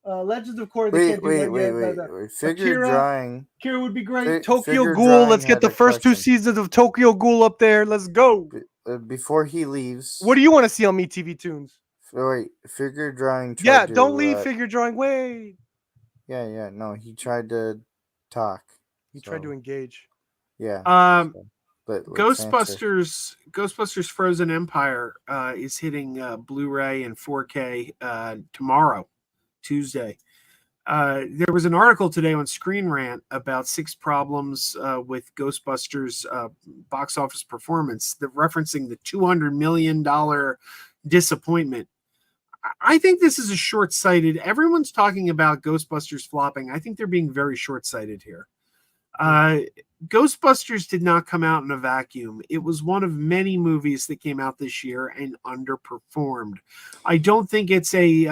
Legends of Korra. They can't do that yet. Figure Akira. drawing. Akira would be great. Fi- Tokyo Figure Ghoul. Drawing Let's get had the a first 2 question. seasons of Tokyo Ghoul up there. Let's go. Before he leaves. What do you want to see on Me TV Tunes? Wait, figure drawing. Tried Yeah, to, don't leave figure drawing. Wait. Yeah. No, he tried to talk. He tried to engage. Yeah. But let's answer. Ghostbusters Frozen Empire is hitting Blu-ray and 4K tomorrow, Tuesday. There was an article today on Screen Rant about 6 problems with Ghostbusters box office performance, referencing the $200 million disappointment. I think this is a short-sighted. Everyone's talking about Ghostbusters flopping. I think they're being very short-sighted here. Ghostbusters did not come out in a vacuum. It was one of many movies that came out this year and underperformed. I don't think it's a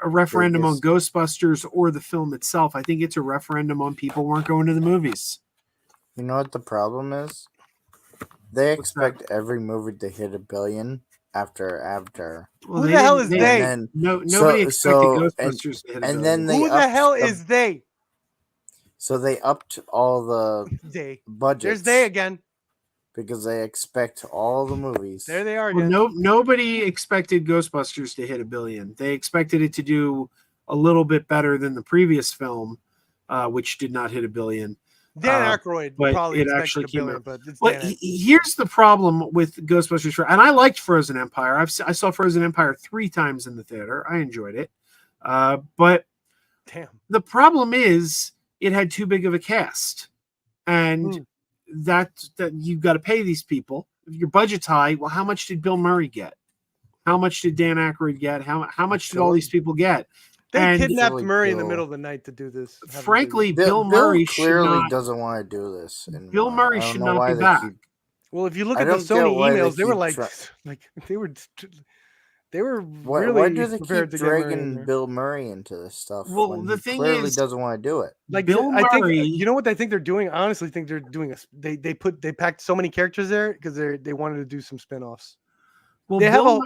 referendum on Ghostbusters or the film itself. I think it's a referendum on people weren't going to the movies. You know what the problem is? They expect every movie to hit $1 billion after. Well, Who the hell is they? they? And then, Nobody expected Ghostbusters to hit $1 billion. then they Who the hell is they? So they upped all the They. budgets. There's they again. Because they expect all the movies. There they are Well, again. nobody expected Ghostbusters to hit $1 billion. They expected it to do a little bit better than the previous film, which did not hit $1 billion. Dan Aykroyd but probably it expected actually $1 came billion, out. but it's Well, Dan Aykroyd. here's the problem with Ghostbusters, and I liked Frozen Empire. I saw Frozen Empire 3 times in the theater. I enjoyed it, but Damn. the problem is it had too big of a cast, and that you've got to pay these people. If your budget's high, well, how much did Bill Murray get? How much did Dan Aykroyd get? How much did all these people get? They kidnapped Actually, Murray in the Bill- middle of the night to do this. Have a Frankly, video. Bill Murray should clearly not. doesn't want to do this. Bill anymore. Murray I don't should know not why be they back. keep Well, if you look I at the don't get Sony why they emails, they were keep like, try- they were Why really do they prepared keep to get Murray in dragging there. Bill Murray into this stuff Well, when the he thing clearly is, doesn't want to do it? Like Bill I think Murray- you know what I think they're doing. I honestly think they're doing they packed so many characters there because they wanted to do some spin-offs. well, They have Bill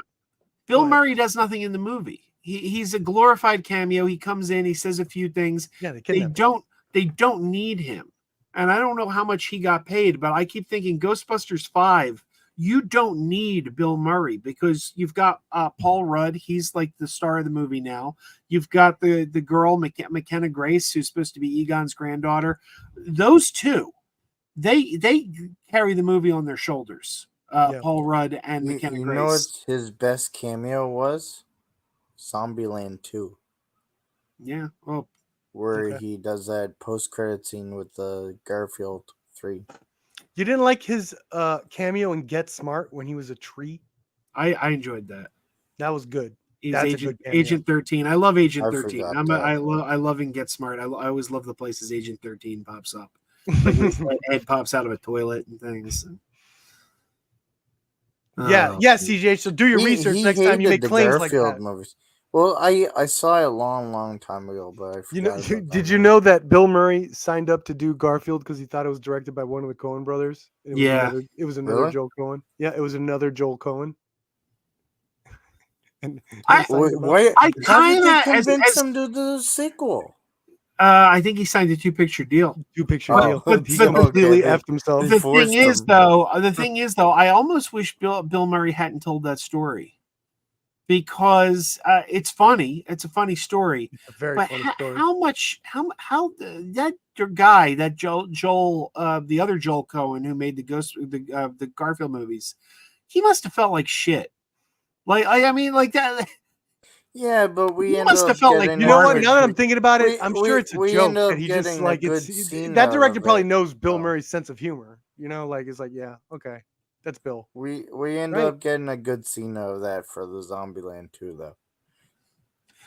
Go ahead. Murray does nothing in the movie. He's a glorified cameo. He comes in, he says a few things. Yeah, They don't need him. And I don't know how much he got paid, but I keep thinking Ghostbusters 5, you don't need Bill Murray because you've got Paul Rudd. He's like the star of the movie now. You've got the girl, McKenna Grace, who's supposed to be Egon's granddaughter. Those two, they carry the movie on their shoulders. Yeah. Paul Rudd and McKenna You Grace. know what his best cameo was? Zombieland 2, Yeah. Oh, where Okay. he does that post-credit scene with the Garfield 3. You didn't like his cameo in Get Smart when he was a tree? I enjoyed that. That was good. He's That's a Agent good cameo. Agent 13. I love Agent I 13. forgot that. I love and Get Smart. I always love the places Agent 13 pops up. Like his head pops out of a toilet and things. Yeah, CJ. So do your research next time you hated make claims like Garfield that. movies. Well, I saw it a long time ago, but I forgot. You know, about that did you movie. know that Bill Murray signed up to do Garfield because he thought it was directed by one of the Coen brothers? It was another Really? Joel Coen. Yeah, it was another Joel Coen. And I- he signed him up. Why? I How did they kinda- convince him to do the sequel? I think he signed a 2-picture deal. Two-picture Oh, deal. He okay, completely they- effed himself. They The forced thing is, him. though, I almost wish Bill Murray hadn't told that story because it's funny. It's a funny story. It's a very But funny story. how that your guy, that Joel, the other Joel Cohen who made the Garfield movies, he must have felt like shit. I mean, like that. Yeah, but we He end must up have felt like getting You know what? a Now that I'm good- thinking about it, we- I'm we- sure it's a we joke end up that he just getting like a it's good scene that out director of probably it, knows Bill though. Murray's sense of humor. You know, like it's like, yeah, okay, that's Bill. We end Right. up getting a good scene out of that for the Zombieland 2, though.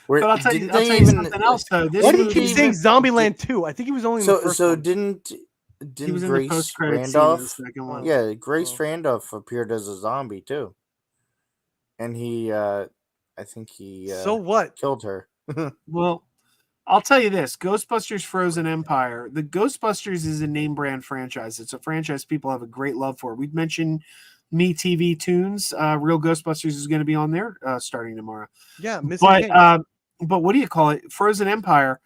But I'll tell you Didn't something else though. This Why do you movie, keep saying Zombieland 2? I think he was only in the first one. didn't he was in the Grace post-credit scene in the Randolph? second one. Yeah, Grace Oh. Randolph appeared as a zombie too, and I think he So what? killed her. Well, I'll tell you this: Ghostbusters Frozen Empire. The Ghostbusters is a name brand franchise. It's a franchise people have a great love for. We've mentioned Me TV Tunes. Real Ghostbusters is going to be on there starting tomorrow. Yeah, missing But Kane. but what do you call it? Frozen Empire.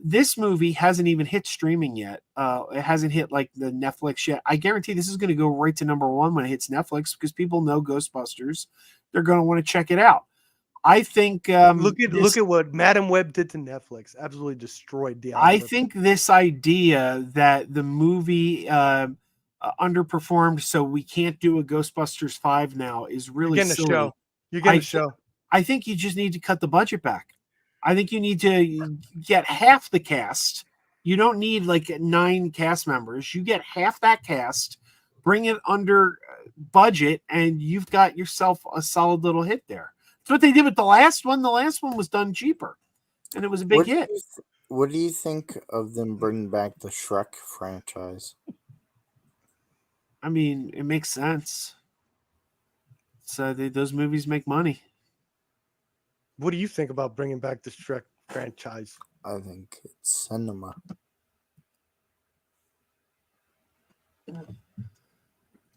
This movie hasn't even hit streaming yet. It hasn't hit like the Netflix yet. I guarantee this is going to go right to number 1 when it hits Netflix because people know Ghostbusters. They're going to want to check it out. I think look at what Madam Web did to Netflix. Absolutely destroyed the I algorithm. think this idea that the movie underperformed, so we can't do a Ghostbusters 5 now is really You're getting silly. a show. You're getting I a show. I think you just need to cut the budget back. I think you need to get half the cast. You don't need like 9 cast members. You get half that cast, bring it under budget, and you've got yourself a solid little hit there. That's what they did with the last one. The last one was done cheaper, and it was a big hit. What do you think of them bringing back the Shrek franchise? I mean, it makes sense. So those movies make money. What do you think about bringing back the Shrek franchise? I think it's cinema.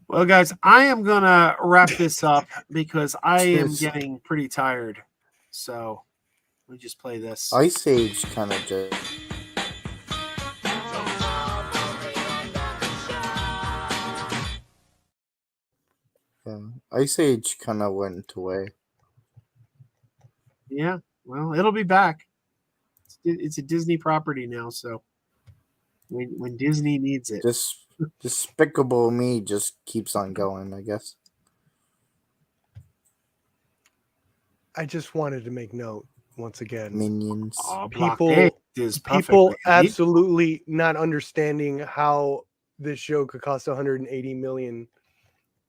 Well, guys, I am gonna wrap this up because I am Cheers. getting pretty tired. So let me just play this. Ice Age kind of just. Yeah, Ice Age kind of went away. Yeah, well, it'll be back. It's a Disney property now, so when Disney needs it. Despicable Me just keeps on going, I guess. I just wanted to make note once again. Minions. Oh, People- Blockade is People perfect. absolutely not understanding how this show could cost 180 million.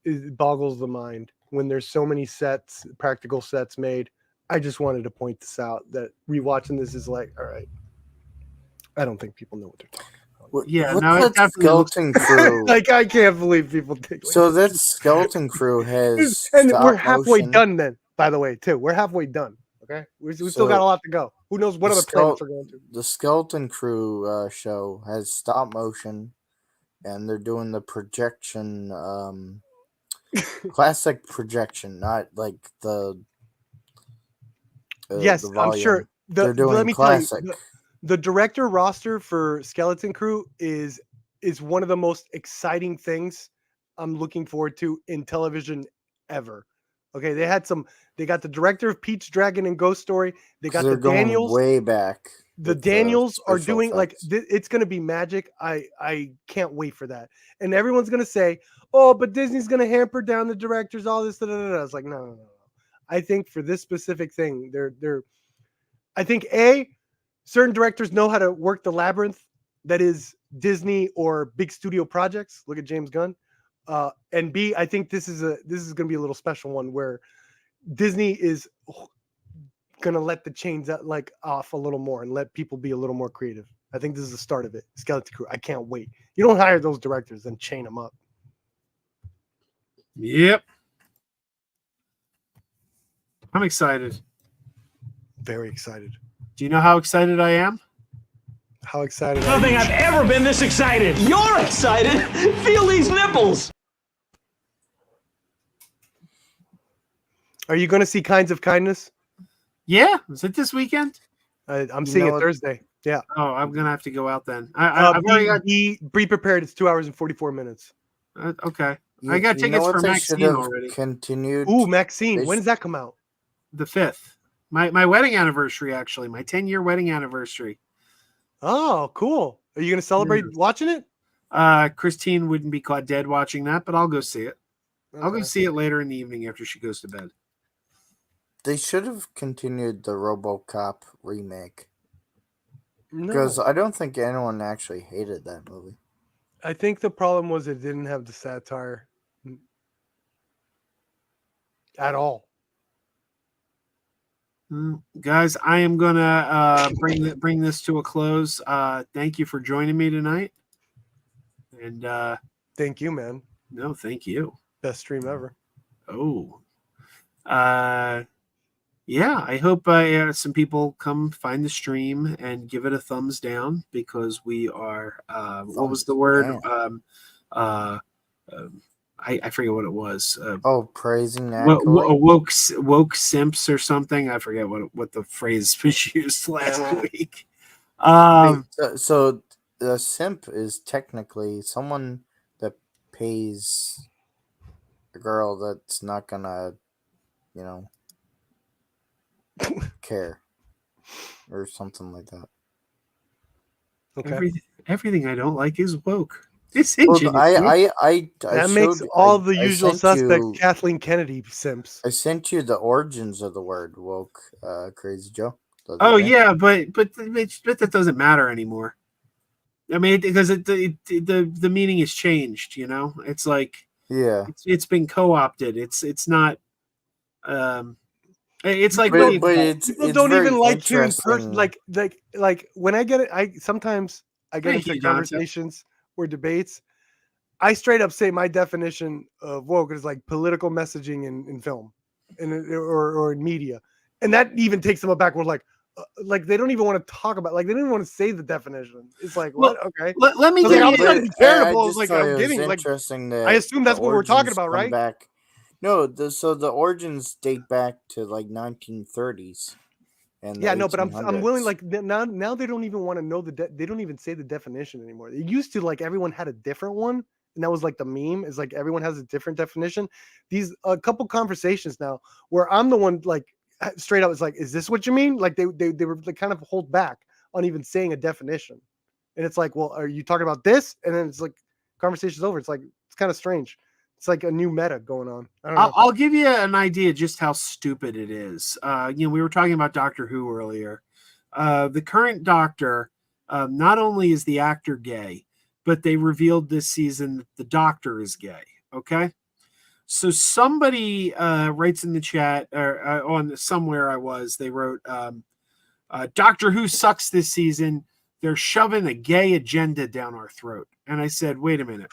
It boggles the mind when there's so many sets, practical sets made. I just wanted to point this out that rewatching this is like, all right. I don't think people know what they're talking about. Yeah, What's no, it that definitely looks. skeleton crew? Like I can't believe people think. Like, So that skeleton crew has and stop we're halfway motion. done. Then, by the way, too, we're halfway done. Okay, we still got a lot to go. Who knows what the other planets we're going to? The skeleton crew show has stop motion, and they're doing the projection, classic projection, not like the Yes, the I'm volume. sure. They're doing Let me classic. tell you, the director roster for Skeleton Crew is one of the most exciting things I'm looking forward to in television ever. Okay, they got the director of Peach Dragon and Ghost Story. They 'Cause got they're the going Daniels. way back. The with Daniels are special doing like effects. it's going to be magic. I can't wait for that. And everyone's going to say, "Oh, but Disney's going to hamper down the directors, all this." Da, da, da, da. It's like, no, no, no, no. I think for this specific thing, I think certain directors know how to work the labyrinth that is Disney or big studio projects. Look at James Gunn. And B, I think this is going to be a little special one where Disney is going to let the chains like off a little more and let people be a little more creative. I think this is the start of it. Skeleton Crew. I can't wait. You don't hire those directors and chain them up. Yep. I'm excited. Very excited. Do you know how excited I am? How excited I don't think I've ever been this excited. You're excited. Feel these nipples. Are you going to see Kinds of Kindness? Yeah. Is it this weekend? I'm seeing it Thursday. Yeah. Oh, I'm gonna have to go out then. I've already got. Be prepared. It's 2 hours and 44 minutes. Okay. I got tickets for Maxine already. Continued. Ooh, Maxine. When does that come out? The 5th. My wedding anniversary, actually. My 10-year wedding anniversary. Oh, cool. Are you going to celebrate watching it? Christine wouldn't be caught dead watching that, but I'll go see it. Okay. I'll go see it later in the evening after she goes to bed. They should have continued the RoboCop remake. No. Because I don't think anyone actually hated that movie. I think the problem was it didn't have the satire at all. Guys, I am gonna bring this to a close. Thank you for joining me tonight. And thank you, man. No, thank you. Best stream ever. Oh. Yeah, I hope some people come find the stream and give it a thumbs down because we are what was the word? I forget what it was. Praising accolade? Woke simps or something. I forget what the phrase was used last week. So the simp is technically someone that pays a girl that's not gonna, care or something like that. Okay. Everything I don't like is woke. It's that makes all the usual suspects Kathleen Kennedy simps. I sent you the origins of the word woke, Crazy Joe. Yeah, but that doesn't matter anymore. I mean, because the meaning has changed. It's like it's been co-opted. It's not. It's like people don't even like hearing like when I get it. Sometimes I get into conversations or debates. I straight up say my definition of woke is like political messaging in film, or in media, and that even takes them aback. We're like they don't even want to talk about. Like they don't even want to say the definition. It's like what? Okay, let me. I'm charitable. It's like I'm getting like. Interesting that I assume that's what we're talking about, right? No, so the origins date back to like 1930s. And yeah, no, but I'm willing. Like now they don't even want to know they don't even say the definition anymore. It used to like everyone had a different one, and that was like the meme is like everyone has a different definition. These a couple conversations now where I'm the one like straight up is like, is this what you mean? Like they were like kind of hold back on even saying a definition, and it's like, well, are you talking about this? And then it's like conversation's over. It's like it's kind of strange. It's like a new meta going on. I don't know. I'll give you an idea just how stupid it is. We were talking about Doctor Who earlier. The current Doctor, not only is the actor gay, but they revealed this season that the Doctor is gay. Okay, so somebody writes in the chat or on somewhere they wrote, Doctor Who sucks this season. they're shoving a gay agenda down our throat. And I said, wait a minute.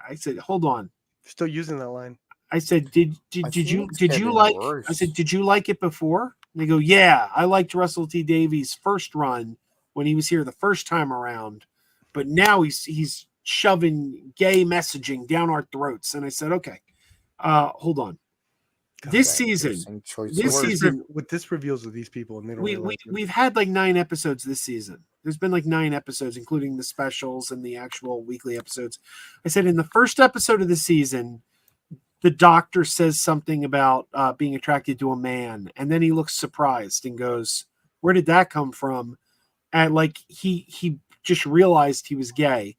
I said, hold on. Still using that line. I said, did I you think it's getting like? worse. I said, did you like it before? And they go, yeah, I liked Russell T Davies' first run when he was here the first time around, but now he's shoving gay messaging down our throats. And I said, okay, hold on. This season, with this reveals with these people, and they don't we've had like 9 episodes this season. There's been like 9 episodes, including the specials and the actual weekly episodes. I said in the first episode of the season, the doctor says something about being attracted to a man, and then he looks surprised and goes, "Where did that come from?" And like he just realized he was gay.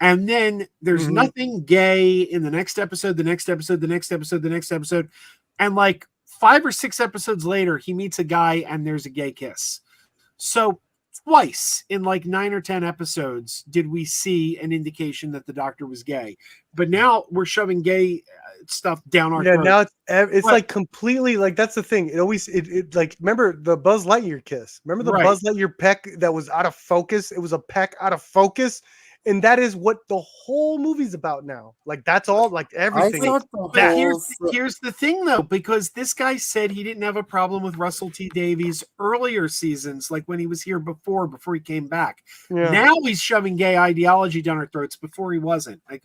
And then there's nothing gay in the next episode, the next episode, the next episode, the next episode. And like 5 or 6 episodes later, he meets a guy and there's a gay kiss. So twice in like 9 or 10 episodes did we see an indication that the doctor was gay. But now we're shoving gay stuff down our throat. Now it's like completely like that's the thing. It always it like remember the Buzz Lightyear kiss. Remember the Buzz Lightyear peck that was out of focus? It was a peck out of focus. And that is what the whole movie's about now. Like that's all, like everything. But here's the thing, though, because this guy said he didn't have a problem with Russell T Davies earlier seasons, like when he was here before he came back. Yeah. Now he's shoving gay ideology down our throats. Before he wasn't. Like,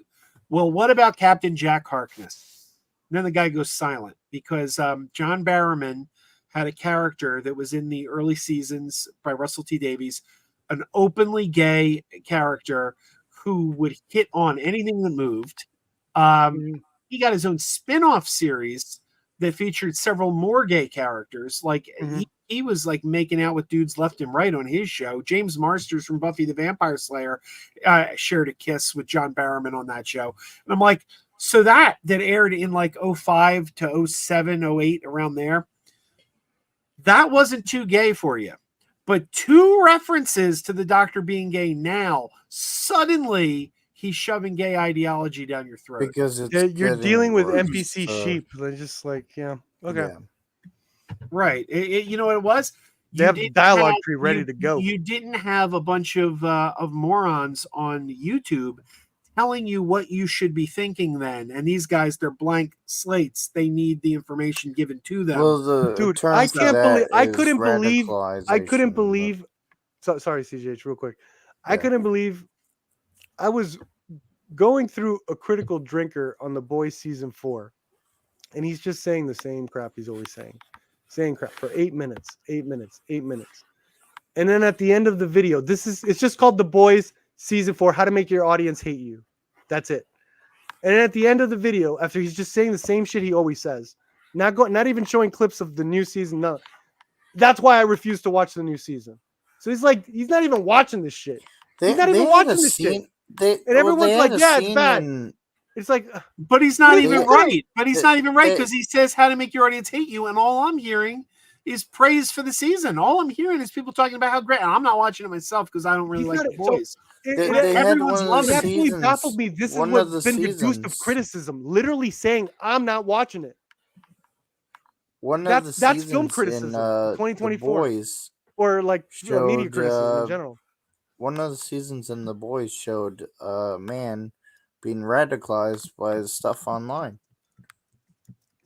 well, what about Captain Jack Harkness? And then the guy goes silent because John Barrowman had a character that was in the early seasons by Russell T Davies, an openly gay character who would hit on anything that moved. He got his own spin-off series that featured several more gay characters. Like he was like making out with dudes left and right on his show. James Marsters from Buffy the Vampire Slayer shared a kiss with John Barrowman on that show. And I'm like, so that aired in like 05 to 07, 08, around there. That wasn't too gay for you. But 2 references to the doctor being gay now, suddenly he's shoving gay ideology down your throat. Because you're dealing with NPC sheep. They're just like, okay. Yeah. Right. You know what it was? They have dialogue tree ready to go. You didn't have a bunch of morons on YouTube telling you what you should be thinking then. And these guys, they're blank slates. They need the information given to them. Well, dude, I couldn't believe. So, sorry, CJH, real quick. Yeah. I couldn't believe I was going through a critical drinker on The Boys season 4. And he's just saying the same crap he's always saying. Same crap for 8 minutes. And then at the end of the video, it's just called The Boys Season 4, How to Make Your Audience Hate You. That's it. And then at the end of the video, after he's just saying the same shit he always says, not even showing clips of the new season. No, that's why I refuse to watch the new season. So he's not even watching this shit. He's not even watching this shit. And everyone's like, yeah, it's bad. It's like, but he's not even right. But he's not even right because he says how to make your audience hate you, and all I'm hearing is praise for the season. All I'm hearing is people talking about how great. And I'm not watching it myself because I don't really like The Boys. Everyone's loving it. It absolutely baffled me. This is what's been reduced of criticism. Literally saying I'm not watching it. That's film criticism. 2024, Boys or like media criticism in general. One of the seasons in The Boys showed a man being radicalized by his stuff online,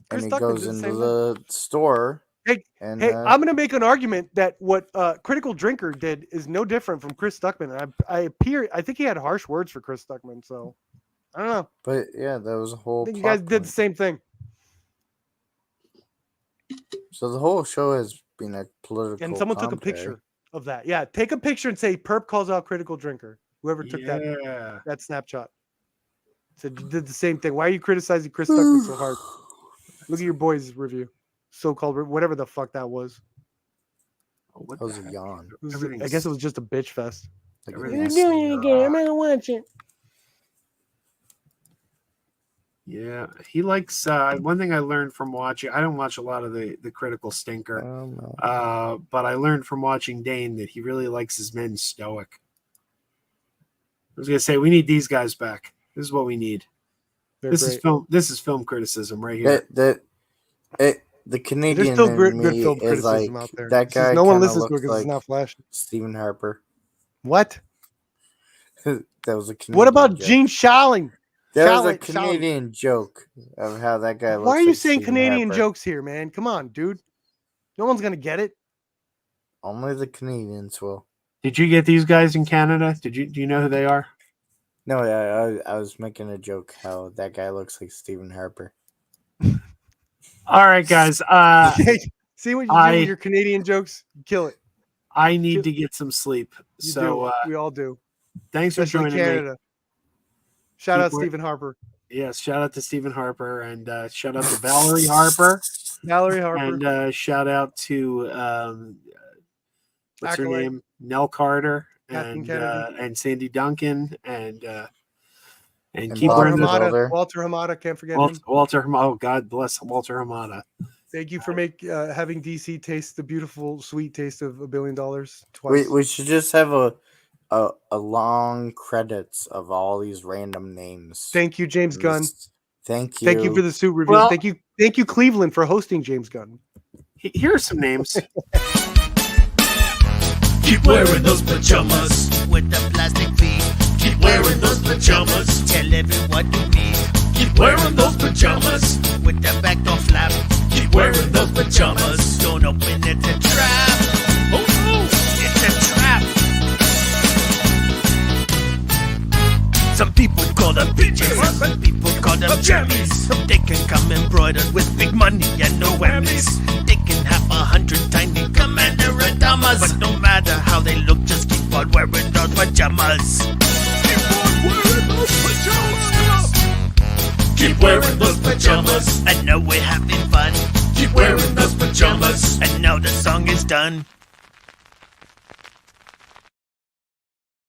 and he goes into the store. Hey, I'm going to make an argument that what Critical Drinker did is no different from Chris Stuckman. I think he had harsh words for Chris Stuckman, so I don't know. But yeah, that was a whole. I think you guys did the same thing. So the whole show has been a political. And someone took a picture of that. Yeah, take a picture and say Perp calls out Critical Drinker. Whoever took that snapshot. So you did the same thing. Why are you criticizing Chris Stuckman so hard? Look at your boys' review. So-called whatever the fuck that was. That was a yawn. I guess it was just a bitch fest. You're doing it again. I'm gonna watch it. Yeah, he likes. One thing I learned from watching. I don't watch a lot of the critical stinker, but I learned from watching Dane that he really likes his men stoic. I was gonna say we need these guys back. This is what we need. This is film criticism right here. The Canadian There's still in good me film is like out there. that guy. No one listens to it because it's not flashing. Stephen Harper. What? That was a Canadian What about joke. Gene Shaling? That was a Shaling. Canadian joke of how that guy looks. Why are you like saying Stephen Canadian Harper. jokes here, man? Come on, dude. No one's gonna get it. Only the Canadians will. Did you get these guys in Canada? Do you know who they are? No, I was making a joke how that guy looks like Stephen Harper. All right, guys. See what you do with your Canadian jokes? Kill it. I need to get some sleep. You So do. We all do. thanks for Especially joining Canada. me. Shout out Keep Stephen Harper. Yes, shout out to Stephen Harper and shout out to Valerie Harper. Valerie Harper. And shout out to what's her Acolyte. name? Nell Carter Kathleen Kennedy. and Sandy Duncan and And keep Bob wearing the Builder. Walter Hamada, can't forget him. Walter Hamada. Oh, God bless Walter Hamada. Thank you for having DC taste the beautiful, sweet taste of $1 billion twice. We should just have a long credits of all these random names. Thank you, James Gunn. Thank you. Thank you for the suit review. Well- Thank you, Cleveland, for hosting James Gunn. Here are some names. Keep wearing those pajamas. With the plastic feet, Keep wearing those pajamas. tell everyone you meet. Keep wearing those pajamas. With the back door flap, Keep wearing those pajamas. don't open it, it's a trap. Oh no! It's a trap. Some people call them PJs, some people call them jammies. They can come embroidered with big money and no whammies. They can have 100 tiny commander Adamas, but no matter how they look, just keep on wearing those pajamas. Keep wearing those pajamas. And now we're having fun, Keep wearing those pajamas. and now the song is done.